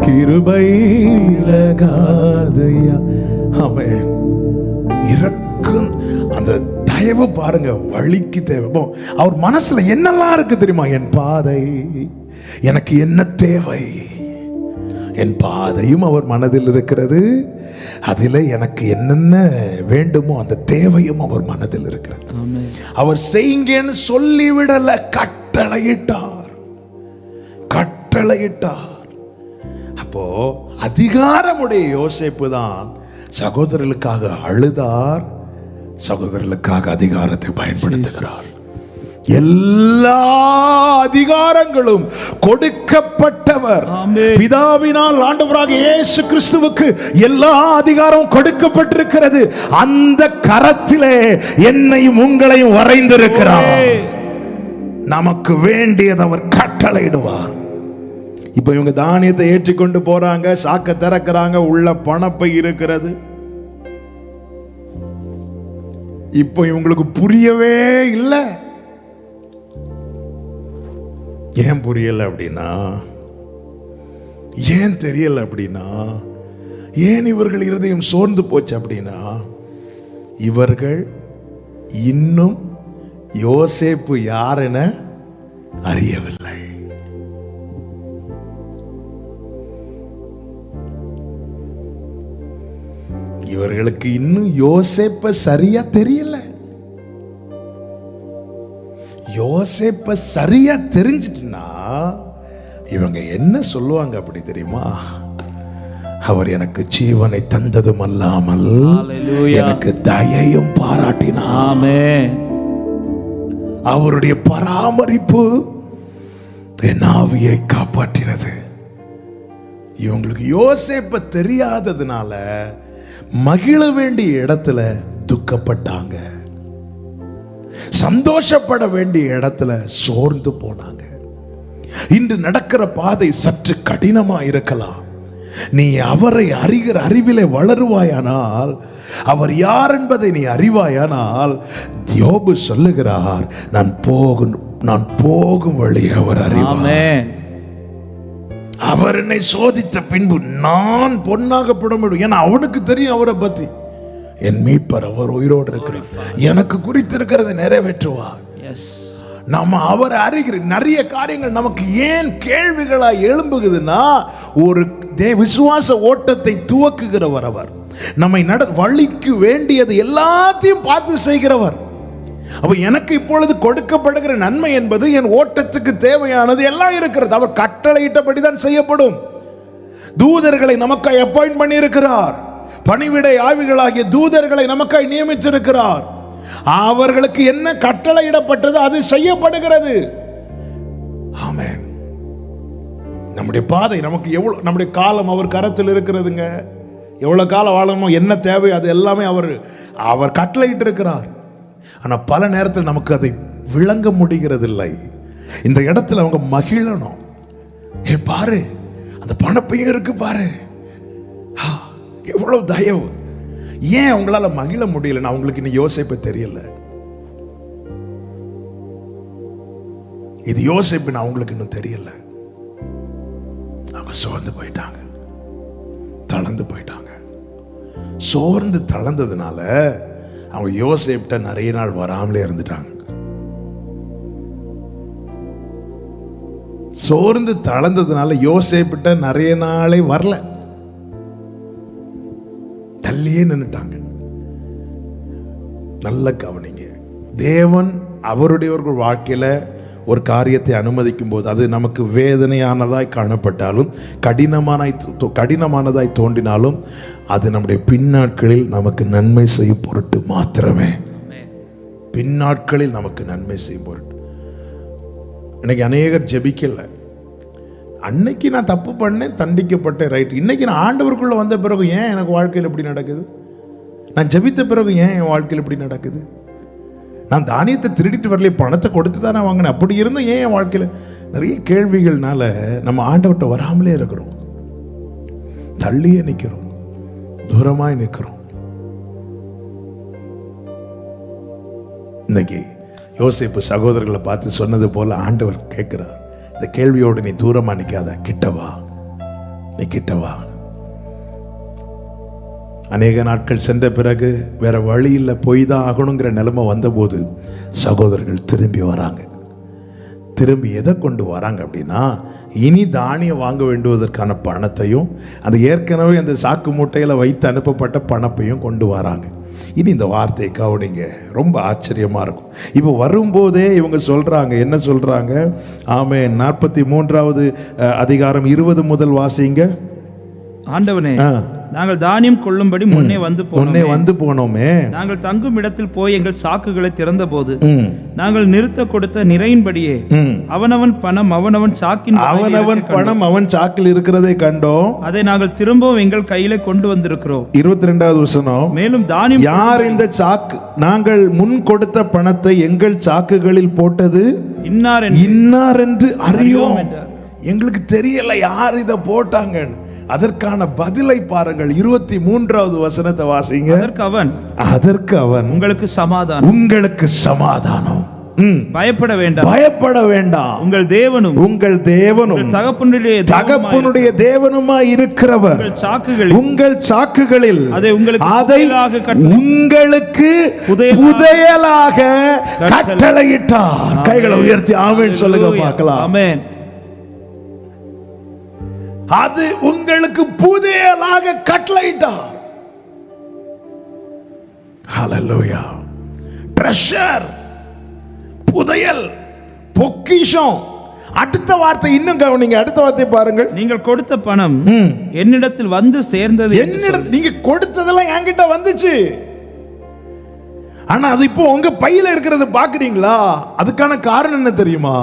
கிருபை விலகாதையா. ஆமென். இறக்கும் அந்த தயவு பாருங்க, வழிக்கு தேவை. அவர் மனசுல என்னெல்லாம் இருக்கு தெரியுமா? என் பாதை, எனக்கு என்ன தேவை, என் பாதையும் அவர் மனதில் இருக்கிறது. அதில் எனக்கு என்னென்ன வேண்டுமோ அந்த தேவையும் அவர் மனதில் இருக்கிறது. அவர் செய்யுங்கன்னு சொல்லிவிடல, கட்டளையிட்டார். அப்போ அதிகாரமுடைய யோசேப்பு தான் சகோதரர்களுக்காக அழுதார், சகோதரர்களுக்காக அதிகாரத்தை பயன்படுத்துகிறார். எல்லா அதிகாரங்களும் கொடுக்கப்பட்டவர் பிதாவினால் ஆண்டவராகிய இயேசு கிறிஸ்துவுக்கு எல்லா அதிகாரமும் கொடுக்கப்பட்டிருக்கிறது. அந்த கரத்திலே என்னையும் உங்களையும் வரைந்திருக்கிறார். நமக்கு வேண்டியது அவர் கட்டளையிடுவார். இப்ப இவங்க தானியத்தை ஏற்றிக்கொண்டு போறாங்க, சாக்க திறக்கிறாங்க, உள்ள பணப்பை இருக்கிறது. இப்போ இவங்களுக்கு புரியவே இல்லை. ஏன் புரியல அப்படின்னா, ஏன் தெரியல அப்படின்னா, ஏன் இவர்கள் இருதயம் சோர்ந்து போச்சு அப்படின்னா, இவர்கள் இன்னும் யோசேப்பு யார் என அறியவில்லை. இவர்களுக்கு இன்னும் யோசேப்ப சரியா தெரியல. யோசேப்ப சரியா தெரிஞ்சிட்டுனா இவங்க என்ன சொல்லுவாங்க அப்படி தெரியுமா? அவர் எனக்கு ஜீவனை தந்ததும் அல்லாமல் எனக்கு தயையும் பாராட்டினார். ஆமென். அவருடைய பராமரிப்பு என் ஆவியை காப்பாற்றினது. இவங்களுக்கு யோசேப்ப தெரியாததுனால மகிழ வேண்டிய இடத்துல துக்கப்பட்டாங்க, சந்தோஷப்பட வேண்டிய இடத்துல சோர்ந்து போனாங்க. இன்று நடக்கிற பாதை சற்று கடினமா இருக்கலாம். நீ அவரை அறிகிற அறிவிலே வளருவாயானால், அவர் யார் என்பதை நீ அறிவாயானால், யோபு சொல்லுகிறார், நான் போகும் வழி அவர் அறிவார். அவர் என்னை சோதித்த பின்பு நான் பொன்னாக புடமிடும். ஏன்னா அவனுக்கு தெரியும் அவரை பத்தி. என் மீட்பர் அவர் உயிரோடு இருக்கிறார், எனக்கு குறித்திருக்கிறதை நிறைவேற்றுவார். நம்ம அவரை அறிகிற நிறைய காரியங்கள் நமக்கு ஏன் கேள்விகளா எழும்புகுதுன்னா, ஒரு விசுவாச ஓட்டத்தை துவக்குகிறவர் அவர். நம்மை வழிக்கு வேண்டியது எல்லாத்தையும் பார்த்து செய்கிறவர். அப்ப எனக்கு இப்பொழுது கொடுக்கப்படுகிற நன்மை என்பது என் ஓட்டத்துக்கு தேவையானது எல்லாம் இருக்கிறது. அவர் கட்டளையிட்டபடிதான் செய்யப்படும். தூதர்களை நமக்காய் அப்பாயிண்ட் பண்ணி இருக்கிறார். பணிவிடை ஆவிகளாகிய தூதர்களை நமக்காய் நியமித்திருக்கிறார். அவர்களுக்கு என்ன கட்டளையிடப்பட்டது அது செய்யப்படுகிறது. ஆமென். நம்முடைய பாதை நமக்கு எவ்வளவு, நம்முடைய காலம் அவர் கரத்தில் இருக்கிறதுங்க. எவ்வளவு காலம் வாழணுமோ, என்ன தேவை அது எல்லாமே அவர் கட்டளையிட்டு இருக்கிறார். ஆனா பல நேரத்தில் நமக்கு அதை விளங்க முடிகிறது இல்லை. இந்த இடத்துல அவங்க மகிழணும். பாரு அந்த பணப்பையும் இருக்கு பாரு, எவ்வளவு தயவு. ஏன் உங்களால மகிழ முடியல? அவங்களுக்கு இன்னும் யோசிப்ப தெரியல. இது யோசிப்பு அவங்களுக்கு இன்னும் தெரியல. அவங்க சோர்ந்து போயிட்டாங்க, தளர்ந்து போயிட்டாங்க. சோர்ந்து தளர்ந்ததுனால அவங்க யோசிப்பிட்ட நிறைய நாள் வராமலே இருந்துட்டாங்க. சோர்ந்து தளர்ந்ததுனால யோசிப்பிட்ட நிறைய நாளே வரல, தள்ளியே நின்னுட்டாங்க. நல்ல கவனிங்க, தேவன் அவருடையவர்கள் வாழ்க்கையில ஒரு காரியத்தை அனுமதிக்கும் போது அது நமக்கு வேதனையானதாய் காணப்பட்டாலும், கடினமானதாய் தோன்றினாலும், அது நம்முடைய பின்னாட்களில் நமக்கு நன்மை செய்யும் பொருட்டு மாத்திரமே. பின்னாட்களில் நமக்கு நன்மை செய்யும் பொருட்டு. இன்னைக்கு அநேகர் ஜெபிக்கல. அன்னைக்கு நான் தப்பு பண்ணேன், தண்டிக்கப்பட்டேன், ரைட். இன்னைக்கு நான் ஆண்டவருக்குள்ள வந்த பிறகு ஏன் எனக்கு வாழ்க்கையில் இப்படி நடக்குது? நான் ஜெபித்த பிறகு ஏன் என் வாழ்க்கையில் இப்படி நடக்குது? நான் தானியத்தை திருடிட்டு வரல, பணத்தை கொடுத்து தானே வாங்கினேன், அப்படி இருந்தும் ஏன் என் வாழ்க்கையில்? நிறைய கேள்விகள்னால நம்ம ஆண்டவர்கிட்ட வராமலே இருக்கிறோம், தள்ளியே நிற்கிறோம், தூரமாய் நிற்கிறோம். இன்னைக்கு யோசேப்பு சகோதரர்களை பார்த்து சொன்னது போல ஆண்டவர் கேட்கிறார், இந்த கேள்வியோடு நீ தூரமா நிற்காத, கிட்டவா, நீ கிட்டவா. அநேக நாட்கள் சென்ற பிறகு வேற வழி இல்லை, போய் தான் ஆகணுங்கிற நிலைமை வந்தபோது சகோதரர்கள் திரும்பி வராங்க. திரும்பி எதை கொண்டு வராங்க அப்படின்னா, இனி தானியம் வாங்க வேண்டுவதற்கான பணத்தையும், அது ஏற்கனவே அந்த சாக்கு மூட்டையில் வைத்து அனுப்பப்பட்ட பணப்பையும் கொண்டு வராங்க. இனி இந்த வார்த்தையை கவனிங்க, ரொம்ப ஆச்சரியமா இருக்கும். இப்போ வரும்போதே இவங்க சொல்றாங்க, என்ன சொல்றாங்க? ஆமென். 43வது அதிகாரம் 20 முதல் வாசிங்க. ஆண்டவனே, நாங்கள் தானியம் கொள்ளும்படி முன்னே வந்து போனோமே. நாங்கள் தங்கும் இடத்தில் போய் எங்கள் சாக்குகளை திறந்த போது நாங்கள் நிறுத்த கொடுத்த நிறையின்படியே அவனவன் பணம் அவனவன் சாக்கில் இருக்கிறதை கண்டோம். அதை நாங்கள் திரும்பவும் எங்கள் கையில கொண்டு வந்திருக்கிறோம். 22வது வசனம். மேலும் தானியம் யார் இந்த சாக்கு, நாங்கள் முன் கொடுத்த பணத்தை எங்கள் சாக்குகளில் போட்டது இன்னார் என்று அறியோம். எங்களுக்கு தெரியல யார் இதை போட்டாங்க. அதற்கான பதிலை பாருங்கள். 23வது வசனத்தை வாசிங்க. அதற்கு அவன் உங்களுக்கு சமாதானம், பயப்பட வேண்டாம், பயப்பட வேண்டாம். உங்கள் தேவனும் தகப்பனுடைய தேவனுமாய் இருக்கிறவர் உங்கள் சாக்குகளில் அதை உங்களுக்கு புதையலாக கட்டளையிட்டார். கைகளை உயர்த்தி ஆமென் சொல்லுங்க பார்க்கலாம். ஆமென். அது உங்களுக்கு புதையலாக கட்டளையிட்டார். ஹல்லேலூயா. ட்ரெஷர், புதையல், பொக்கிஷம். அடுத்த வார்த்தை இன்னும் கவனிங்க. அடுத்த வார்த்தை பாருங்கள். நீங்கள் கொடுத்த பணம் என்னிடத்தில் வந்து சேர்ந்தது. என்னிடத்தில் நீங்க கொடுத்ததெல்லாம் என்கிட்ட வந்துச்சு. ஆனா அது இப்போ உங்க பையில இருக்கிறது பாக்குறீங்களா? அதுக்கான காரணம் என்ன தெரியுமா?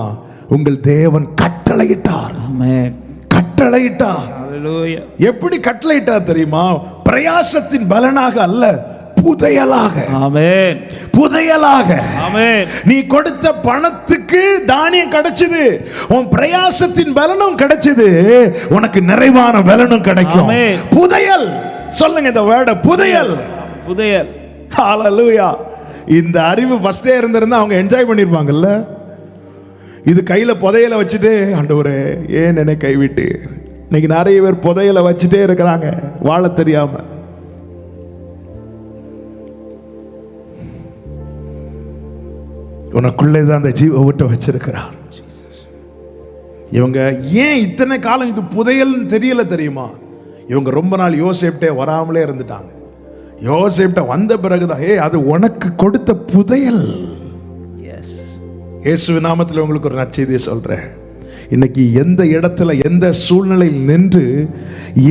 உங்கள் தேவன் கட்டளையிட்டார். ஆமென். கட்டளையிட்டார். ஹல்லேலூயா. எப்படி கட்டளையிட்டார் தெரியுமா? பிரயாசத்தின் பலனாக அல்ல, புதையலாக. ஆமென். புதையலாக. ஆமென். நீ கொடுத்த பணத்துக்கு தானியம் கிடைச்சது, உன் பிரயாசத்தின் பலனும் கிடைச்சது, உனக்கு நிறைவான பலனும் கிடைக்கும். புதையல். சொல்லுங்க இந்த வேர்ட், புதையல். புதையல். ஹல்லேலூயா. இந்த அறிவு ஃபர்ஸ்டே இருந்திருந்தா அவங்க என்ஜாய் பண்ணிருப்பாங்கல்ல. இது கையில புதையலை வச்சுட்டு, ஆண்டவரே ஏன் என்னை கைவிட்டு. இன்னைக்கு நிறைய பேர் புதையலை வச்சுட்டே இருக்கிறாங்க, வாழ தெரியாம. உனக்குள்ளே தான் அந்த ஜீவ ஊட்ட வச்சிருக்கிறார். இவங்க ஏன் இத்தனை காலம் இது புதையல்னு தெரியல தெரியுமா? இவங்க ரொம்ப நாள் யோசேப்டே வராமலே இருந்துட்டாங்க. யோசேப்ட வந்த பிறகுதான் அது உனக்கு கொடுத்த புதையல். இயேசுவின் நாமத்தில் உங்களுக்கு ஒரு நற்செய்தியை சொல்றேன். இன்னைக்கு எந்த இடத்துல எந்த சூழ்நிலையில் நின்று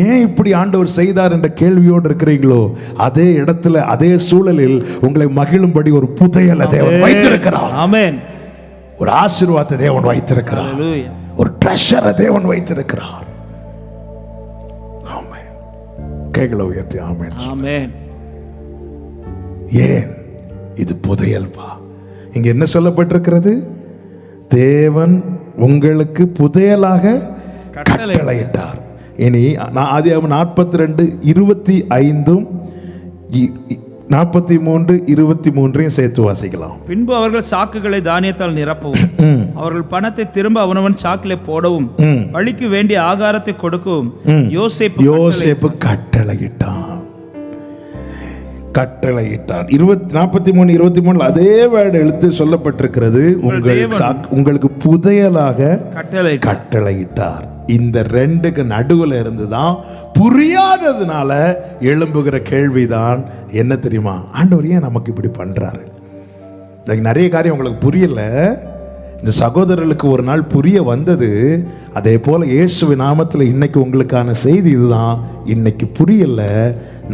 ஏன் இப்படி ஆண்டவர் செய்தார் என்ற கேள்வியோடு இருக்கிறீங்களோ, அதே இடத்துல அதே சூழலில் உங்களை மகிழும்படி ஒரு புதையலை தேவன் வைத்திருக்கிறார். ஆமென். ஒரு ஆசீர்வாதத்தை தேவன் வைத்திருக்கிறார். ஒரு ட்ரெஷரை தேவன் வைத்திருக்கிறார். ஆமென். கைகளை உயர்த்தி ஆமென். ஆமென். ஏன் இது புதையல் பா. இங்க என்ன சொல்லப்பட்டிருக்கிறது? தேவன் உங்களுக்கு புதையலாக கட்டளையிட்டார். இனி ஆதியாகமம் 42:25 43:23 சேர்த்து வாசிக்கலாம். பின்பு அவர்கள் சாக்குகளை தானியத்தால் நிரப்பவும், அவர்கள் பணத்தை திரும்ப அவனவன் சாக்கிலே போடவும், வழிக்கு வேண்டிய ஆகாரத்தை கொடுக்கவும் யோசேப்பு கட்டளையிட்டான். 43:23 அதே வேர்டு எழுத்து சொல்லப்பட்டிருக்கிறது. உங்களுக்கு புதையலாக கட்டளையிட்டார். இந்த ரெண்டுக்கு நடுவில் இருந்துதான் புரியாததுனால எழும்புகிற கேள்விதான் என்ன தெரியுமா? ஆண்டவர் ஏன் நமக்கு இப்படி பண்றாரு? நிறைய காரியம் உங்களுக்கு புரியல. இந்த சகோதரர்களுக்கு ஒரு நாள் புரிய வந்தது. அதே போல இயேசுவின் நாமத்தில் இன்னைக்கு உங்களுக்கான செய்தி இதுதான். இன்னைக்கு புரியல,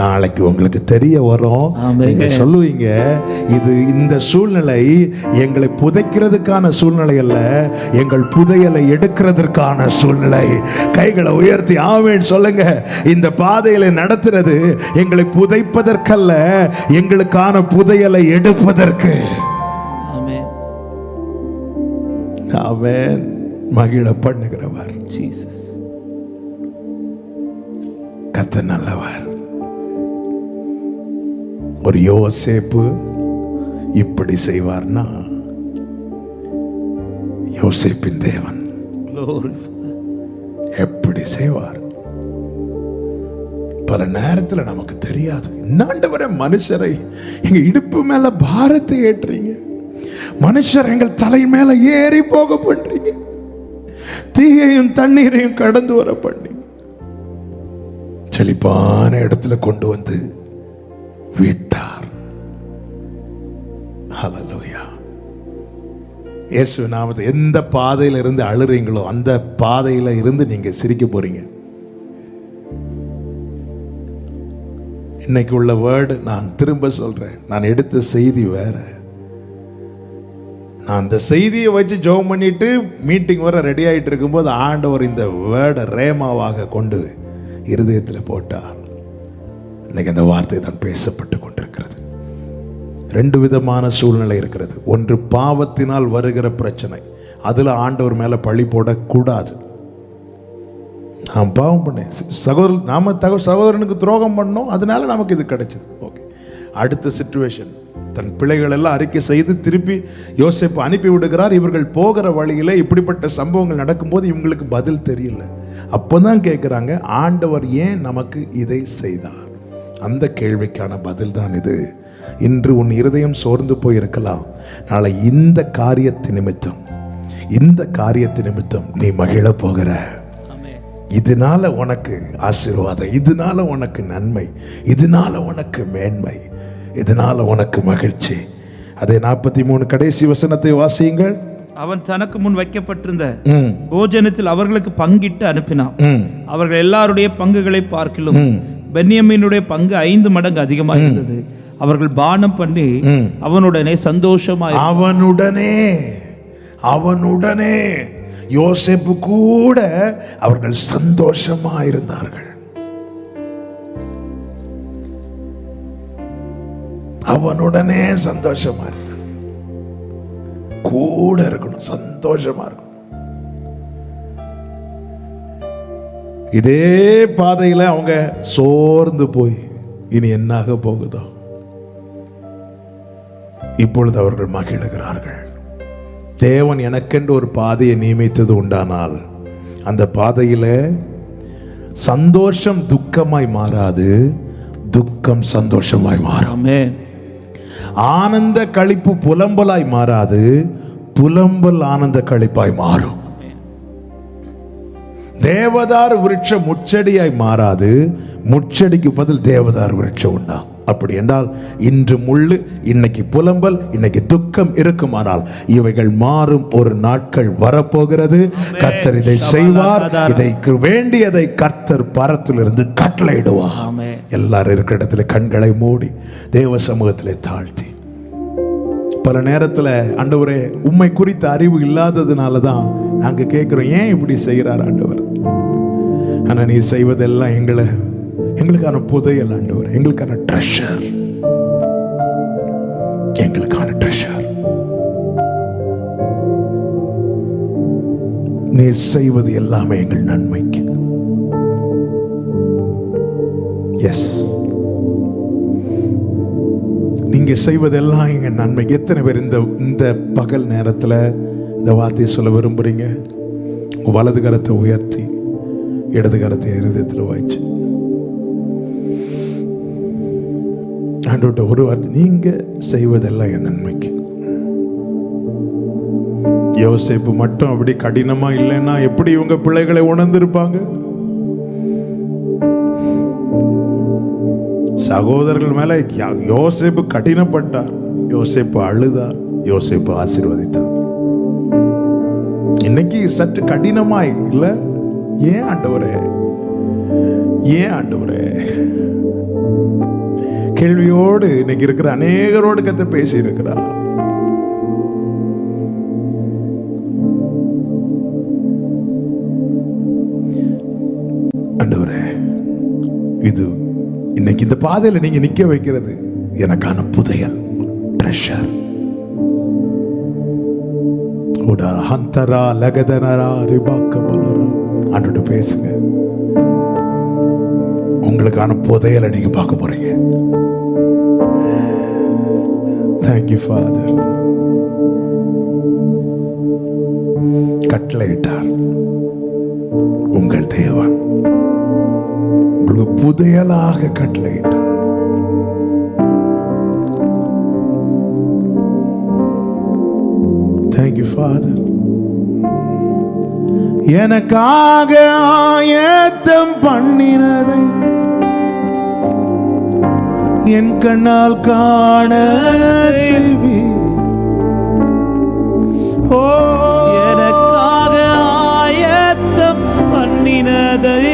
நாளைக்கு உங்களுக்கு தெரிய வரும். நீங்க சொல்லுவீங்க, இது இந்த சூழ்நிலை எங்களை புதைக்கிறதுக்கான சூழ்நிலை அல்ல, எங்கள் புதையலை எடுக்கிறதுக்கான சூழ்நிலை. கைகளை உயர்த்தி ஆமென் சொல்லுங்க. இந்த பாதையில நடத்துறது எங்களை புதைப்பதற்கல்ல, எங்களுக்கான புதையலை எடுப்பதற்கு. ஆமென். மகிழ பண்ணுகிறவர் ஜீசஸ். கர்த்தர் நல்லவர். ஒரு யோசேப்பு இப்படி செய்வார்னா, யோசேப்பின் தேவன் எப்படி செய்வார்? பல நேரத்தில் நமக்கு தெரியாது. ஆண்டவரே, மனுஷரை எங்க இடுப்பு மேல பாரத்தை ஏற்றுறீங்க, மனுஷர் எங்கள் தலை மேல ஏறி போக பண்றீங்க, தீயையும் தண்ணீரையும் கடந்து வர பண்ணீங்க, செழிப்பான இடத்துல கொண்டு வந்து விட்டார். ஹல்லேலூயா. இயேசு நாமத்தில் எந்த பாதையில இருந்து அழுறீங்களோ அந்த பாதையில இருந்து நீங்க சிரிக்க போறீங்க. இன்னைக்கு உள்ள வேர்டு நான் திரும்ப சொல்றேன். நான் எடுத்த செய்தி வேற. நான் அந்த செய்தியை வச்சு ஜெபம் பண்ணிட்டு மீட்டிங் வர ரெடி ஆகிட்டு இருக்கும்போது ஆண்டவர் இந்த வேர்டை ரேமாவாக கொண்டு இருதயத்தில் போட்டார். இன்னைக்கு அந்த வார்த்தை தான் பேசப்பட்டு கொண்டிருக்கிறது. ரெண்டு விதமான சூழ்நிலை இருக்கிறது. ஒன்று பாவத்தினால் வருகிற பிரச்சனை, அதில் ஆண்டவர் மேலே பழி போடக்கூடாது. நான் பாவம் பண்ணேன், சகோதரனுக்கு துரோகம் பண்ணோம், அதனால நமக்கு இது கிடைச்சது. ஓகே. அடுத்த சிச்சுவேஷன், தன் பிள்ளைகள் எல்லாம் அறிக்கை செய்து திருப்பி யோசேப்பு அனுப்பி விடுகிறார். இவர்கள் போகிற வழியில இப்படிப்பட்ட சம்பவங்கள் நடக்கும்போது இவங்களுக்கு பதில் தெரியல. அப்போதான் கேட்குறாங்க, ஆண்டவர் ஏன் நமக்கு இதை செய்தார்? அந்த கேள்விக்கான பதில் தான் இது. இன்று உன் இருதயம் சோர்ந்து போயிருக்கலாம். நாளை இந்த காரியத்து நிமித்தம் நீ மகிழ போகிற. இதனால உனக்கு ஆசீர்வாதம், இதனால உனக்கு நன்மை, இதனால உனக்கு மேன்மை, இதனால உனக்கு மகிழ்ச்சி. அதே 43 கடைசி வசனத்தை வாசியுங்கள். அவன் தனக்கு முன் வைக்கப்பட்டிருந்த போஜனத்தில் அவர்களுக்கு பங்கிட்டு அனுப்பினான். அவர்கள் எல்லாருடைய பங்குகளை பார்க்கிலும் பென்யமீனுடைய பங்கு 5 மடங்கு அதிகமாக இருந்தது. அவர்கள் பானம் பண்ணி அவனுடனே சந்தோஷமாய், அவனுடனே யோசேப்பு கூட அவர்கள் சந்தோஷமா இருந்தார்கள். அவனுடனே சந்தோஷமா இருந்தார். கூட இருக்கணும், சந்தோஷமா இருக்கணும். இதே பாதையில அவங்க சோர்ந்து போய் இனி என்னாக போகுதோ, இப்பொழுது அவர்கள் மகிழுகிறார்கள். தேவன் எனக்கென்று ஒரு பாதையை நியமித்தது உண்டானால் அந்த பாதையில சந்தோஷம் துக்கமாய் மாறாது, துக்கம் சந்தோஷமாய் மாறும். ஆனந்த களிப்பு புலம்பலாய் மாறாது, புலம்பல் ஆனந்த களிப்பாய் மாறும். தேவதார் விருட்சம் முச்செடியாய் மாறாது, முச்செடிக்கு பதில் தேவதார் விருட்சம் உண்டாகும். அப்படி என்றால் இன்று முள்ளு, இன்னைக்கு புலம்பல், இன்னைக்கு துக்கம் இருக்குமானால் இவைகள் மாறும் ஒரு நாட்கள் வரப்போகிறது. கர்த்தர் இதை செய்வார். இதை வேண்டியதை கர்த்தர் பரத்திலிருந்து கட்டளையிடுவார். எல்லாரும் இருக்கிற இடத்துல கண்களை மூடி தேவ சமூகத்திலே தாழ்த்தி, பல நேரத்தில் ஆண்டவரே உம்மை குறித்த அறிவு இல்லாததுனால தான் நாங்கள் கேட்குறோம், ஏன் இப்படி செய்கிறார் ஆண்டவர்? ஆனால் நீ செய்வதெல்லாம் எங்களுக்கான புதையல் ஆண்டவர், எங்களுக்கான ட்ரெஷர், எங்களுக்கான ட்ரெஷர். நீ செய்வது எல்லாமே எங்கள் நன்மைக்கு. எஸ், நீங்க செய்வதெல்லாம் எங்க நன்மைக்கு. எத்தனை பேர் இந்த பகல் நேரத்தில் இந்த வார்த்தையை சொல்ல விரும்புறீங்க? வலது கரத்தை உயர்த்தி இடது கரத்தை இருதயத்தில் வாய்ச்சு ஆண்டவர்கிட்ட ஒரு வார்த்தை, நீங்க செய்வதெல்லாம் என் நன்மைக்கு. யோசேப்பு மட்டும் அப்படி கடினமா இல்லைன்னா எப்படி இவங்க பிள்ளைகளை உணர்ந்திருப்பாங்க? சகோதரர்கள் மேல யோசேப்பு கடினப்பட்டார், யோசேப்பு அழுதார், யோசேப்பு ஆசீர்வதித்தார். இன்னைக்கு சற்று கடினமாய் இல்ல? ஏன் ஆண்டவரே, ஏன் ஆண்டவரே? கேள்வியோடு இன்னைக்கு இருக்கிற அநேகரோடு கத்த பேசி இருக்கிறார். ஆண்டவரே, இது இன்னைக்கு இந்த பாதையில நீங்க நிக்க வைக்கிறது எனக்கான புதையல், ட்ரெஷர். ஹந்தரா லகதனரா ரிபாக்கபலரா. ஆண்டோட பேசுங்க. உங்களுக்கான புதையலை நீங்க பார்க்க போறீங்க. Thank you Father. கட்டளையிட்டார் உங்கள் தேவன், உங்களுக்கு புதையலாக கட்டளையிட்டார். Thank you Father. எனக்காக ஆயத்தம் பண்ணினதை என் கண்ணால் காண செய்வி. ஓ, எனக்காக ஆயத்தம் பண்ணினதை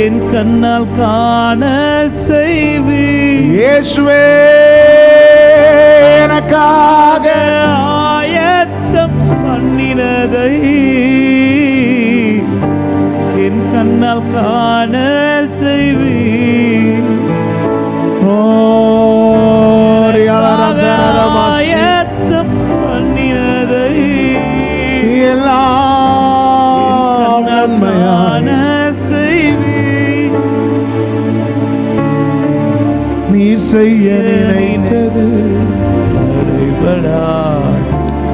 என் கண்ணால் காண செய்வி. இயேசுவே, எனக்காக ஆயத்தம் பண்ணினதை என் கண்ணால் காண செய்வி. ஆயத்தம் பண்ணினதை எல்லாம் நன்மையான செய்வி. நீர் செய்ய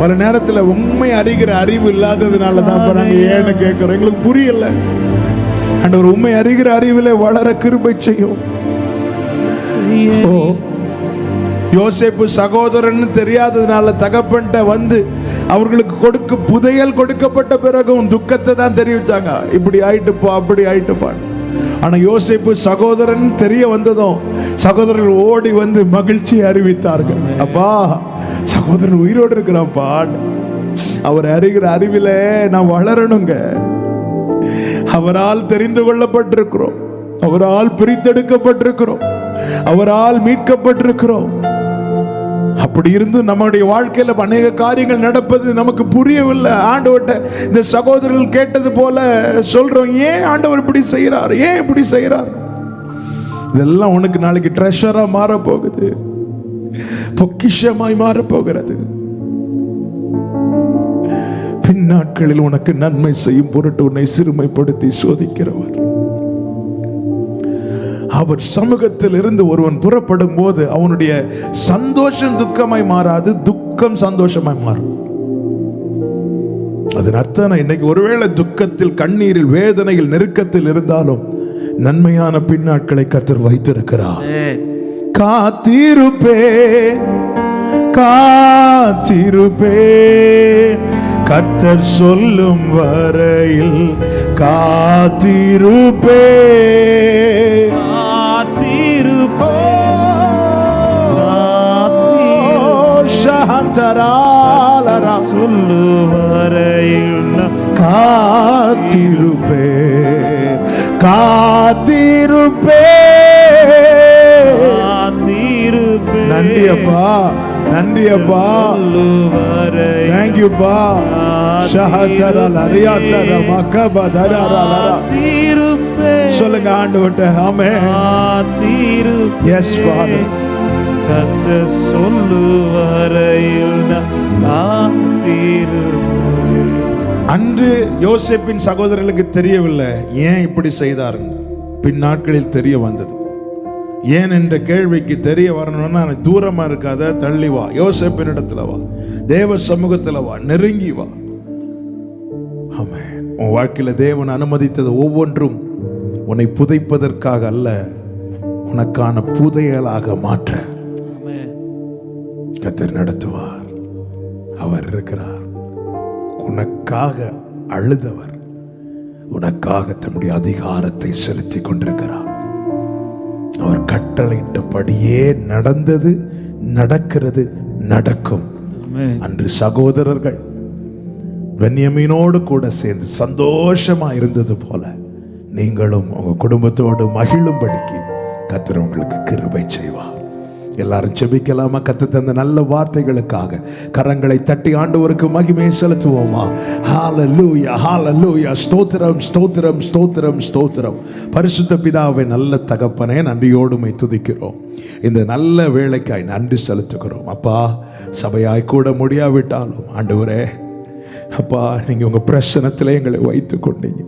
பல நேரத்தில் உண்மை அறிகிற அறிவு இல்லாததுனால தான் நாங்க ஏன்னு கேட்கிறோம். எங்களுக்கு புரியல. ஆண்டவர் உண்மை அறிகிற அறிவிலே வளர கிருபை செய்யும். யோசேப்பு சகோதரன் தெரியாததுனால தகப்பன்ட்ட வந்து அவர்களுக்கு புதையல் கொடுக்கப்பட்ட பிறகும் துக்கத்தை தான் தெரிவிச்சாங்க. இப்படி ஆயிட்டுப்பா, அப்படி ஆயிட்டுப்பா. ஆனா யோசேப்பு சகோதரன் தெரிய வந்ததும் சகோதரர்கள் ஓடி வந்து மகிழ்ச்சி அறிவித்தார்கள். அப்பா, சகோதரன் உயிரோடு இருக்கிறாப்பா. அவர் அறிகிற அறிவில நான் வளரணுங்க. அவரால் தெரிந்து கொள்ளப்பட்டிருக்கிறோம், அவரால் பிரித்தெடுக்கப்பட்டிருக்கிறோம், அவரால் மீட்கப்பட்டிருக்கிறோம். அப்படி இருந்து நம்முடைய வாழ்க்கையில அநேக காரியங்கள் நடப்பது நமக்கு புரியவில்லை. ஆண்டவர்கிட்ட இந்த சகோதரர்கள் கேட்டது போல சொல்றோம், ஏன் ஆண்டவர் இப்படி செய்யறார், ஏன் இப்படி செய்யறார்? இதெல்லாம் உனக்கு நாளைக்கு ட்ரெஷரா மாற போகுது, பொக்கிஷமாய் மாற போகிறது. பின்னாட்களில் உனக்கு நன்மை செய்யும் பொருட்டு உன்னை சிறுமைப்படுத்தி சோதிக்கிறவர். அவர் சமூகத்தில் இருந்து ஒருவன் புறப்படும் போது அவனுடைய சந்தோஷம் துக்கமாய் மாறாது, துக்கம் சந்தோஷமாய் மாறும். அதன் அர்த்தம் இன்னைக்கு ஒருவேளை துக்கத்தில், கண்ணீரில், வேதனையில், நெருக்கத்தில் இருந்தாலும் நன்மையான பின்னாட்களை கர்த்தர் வைத்திருக்கிறார். காத்திருப்பே காத்திருப்பே கர்த்தர் சொல்லும் வரையில் காத்திருப்பே காத்திருப்பே காத்திருப்பே. நன்றி அப்பா, நன்றி அப்பா, தேங்க்யூப்பா. சொல்லுங்க ஆண்டவர்ட்ட. ஆமென். S father. கர்த்தர் சொல்லுவரையில் அன்று யோசேப்பின் சகோதரர்களுக்கு தெரியவில்லை ஏன் இப்படி செய்தார். பின்னாட்களில் தெரிய வந்தது. ஏன் என்ற கேள்விக்கு தெரிய வரணும்னா தூரமா இருக்காத, தள்ளி வா, யோசேப்பின் இடத்துல வா, தேவ சமூகத்துல வா, நெருங்கி வா. ஆமென். உன் வாழ்க்கையில தேவன் அனுமதித்தது ஒவ்வொன்றும் உன்னை புதைப்பதற்காக அல்ல, உனக்கான புதையலாக மாற்ற கர்த்தர் நடத்துவார். அவர் இருக்கிறார். உனக்காக அழுதவர் உனக்காக தன்னுடைய அதிகாரத்தை செலுத்திக் கொண்டிருக்கிறார். அவர் கட்டளையிட்டபடியே நடந்தது, நடக்கிறது, நடக்கும். அன்று சகோதரர்கள் பென்யமீனோடு கூட சேர்ந்து சந்தோஷமா இருந்தது போல நீங்களும் உங்க குடும்பத்தோடு மகிழும்படிக்கு கர்த்தர் உங்களுக்கு கிருபை செய்வார். எல்லாரும் ஜெபிக்கலாமா? கர்த்தர் தந்த நல்ல வார்த்தைகளுக்காக கரங்களை தட்டி ஆண்டவருக்கு மகிமையை செலுத்துவோமா? ஹalleluya, ஹalleluya. ஸ்தோத்திரம், ஸ்தோத்திரம், ஸ்தோத்திரம், ஸ்தோத்திரம். பரிசுத்த பிதாவே, நல்ல தகப்பனே, நன்றியோடு உம்மை துதிக்கிறோம். இந்த நல்ல வேளைக்காய் நன்றி செலுத்துகிறோம். அப்பா, சபையாய் கூட முடியாவிட்டாலும் ஆண்டவரே அப்பா, நீங்க உங்க பிரசனத்திலே எங்களை வைத்துக் கொண்டீங்க.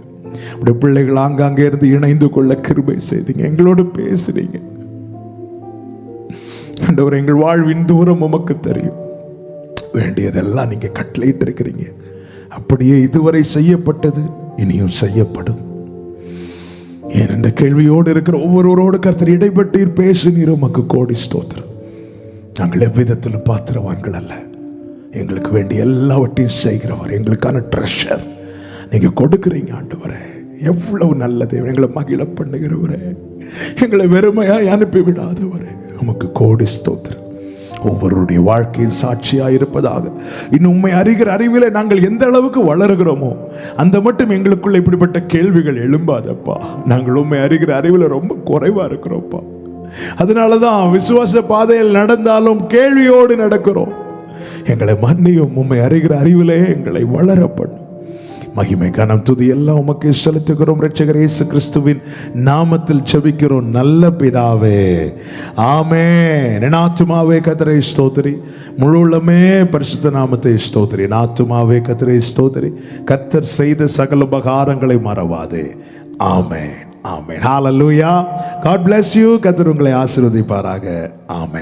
உடைய பிள்ளைகள் ஆங்காங்கே இருந்து இணைந்து கொள்ள கிருபை செய்தீங்க. எங்களோடு பேசுறீங்க ஆண்டவர். எங்கள் வாழ்வின் தூரம் உமக்கு தெரியும். வேண்டியதெல்லாம் நீங்க கட்டளையிட்டு இருக்கிறீங்க. அப்படியே இதுவரை செய்யப்பட்டது இனியும் செய்யப்படும். ஏன் என்ற கேள்வியோடு இருக்கிற ஒவ்வொருவரோடு கர்த்தர் இடைப்பட்டீர், பேசுனீர். உமக்கு கோடி ஸ்தோத்திரம். நாங்கள் எவ்விதத்தில் பாத்திரவான்கள் அல்ல. எங்களுக்கு வேண்டிய எல்லாவற்றையும் செய்கிறவர், எங்களுக்கான ட்ரெஷர் நீங்க கொடுக்கிறீங்க ஆண்டவரே. எவ்வளவு நல்ல தேவன், எங்களை மகிழ பண்ணுகிறவரே, எங்களை வெறுமையாய் அனுப்பி விடாதவரே, உமக்கு கோடி ஸ்தோத்திரம். ஒவ்வொருடைய வாழ்க்கையில் சாட்சியாக இருப்பதாக இன்னும் உண்மை அறிகிற அறிவிலே நாங்கள் எந்த அளவுக்கு வளருகிறோமோ அந்த மட்டும் எங்களுக்குள்ள இப்படிப்பட்ட கேள்விகள் எழும்பாதப்பா. நாங்கள் உண்மை அறிகிற அறிவில் ரொம்ப குறைவா இருக்கிறோம்ப்பா. அதனாலதான் விசுவாச பாதையில் நடந்தாலும் கேள்வியோடு நடக்கிறோம். எங்களை மன்னியும். உண்மை அறிகிற அறிவிலே எங்களை வளர பண்ணும். மகிமை, கனம், துதி எல்லாம் உமக்கு செலுத்துகிறோம். இரட்சகர் இயேசு கிறிஸ்துவின் நாமத்தில் ஜெபிக்கிறோம் நல்ல பிதாவே, ஆமென். என் ஆத்துமாவே கர்த்தரை ஸ்தோத்திரி, முழு உள்ளமே பரிசுத்த நாமத்தை ஸ்தோத்திரி. என் ஆத்துமாவே கர்த்தரை ஸ்தோத்திரி, கர்த்தர் செய்த சகல உபகாரங்களை மறவாதே. ஆமென், ஆமென். ஹalleluya. God bless you. கர்த்தர் உங்களை ஆசீர்வதிப்பாராக. ஆமென்.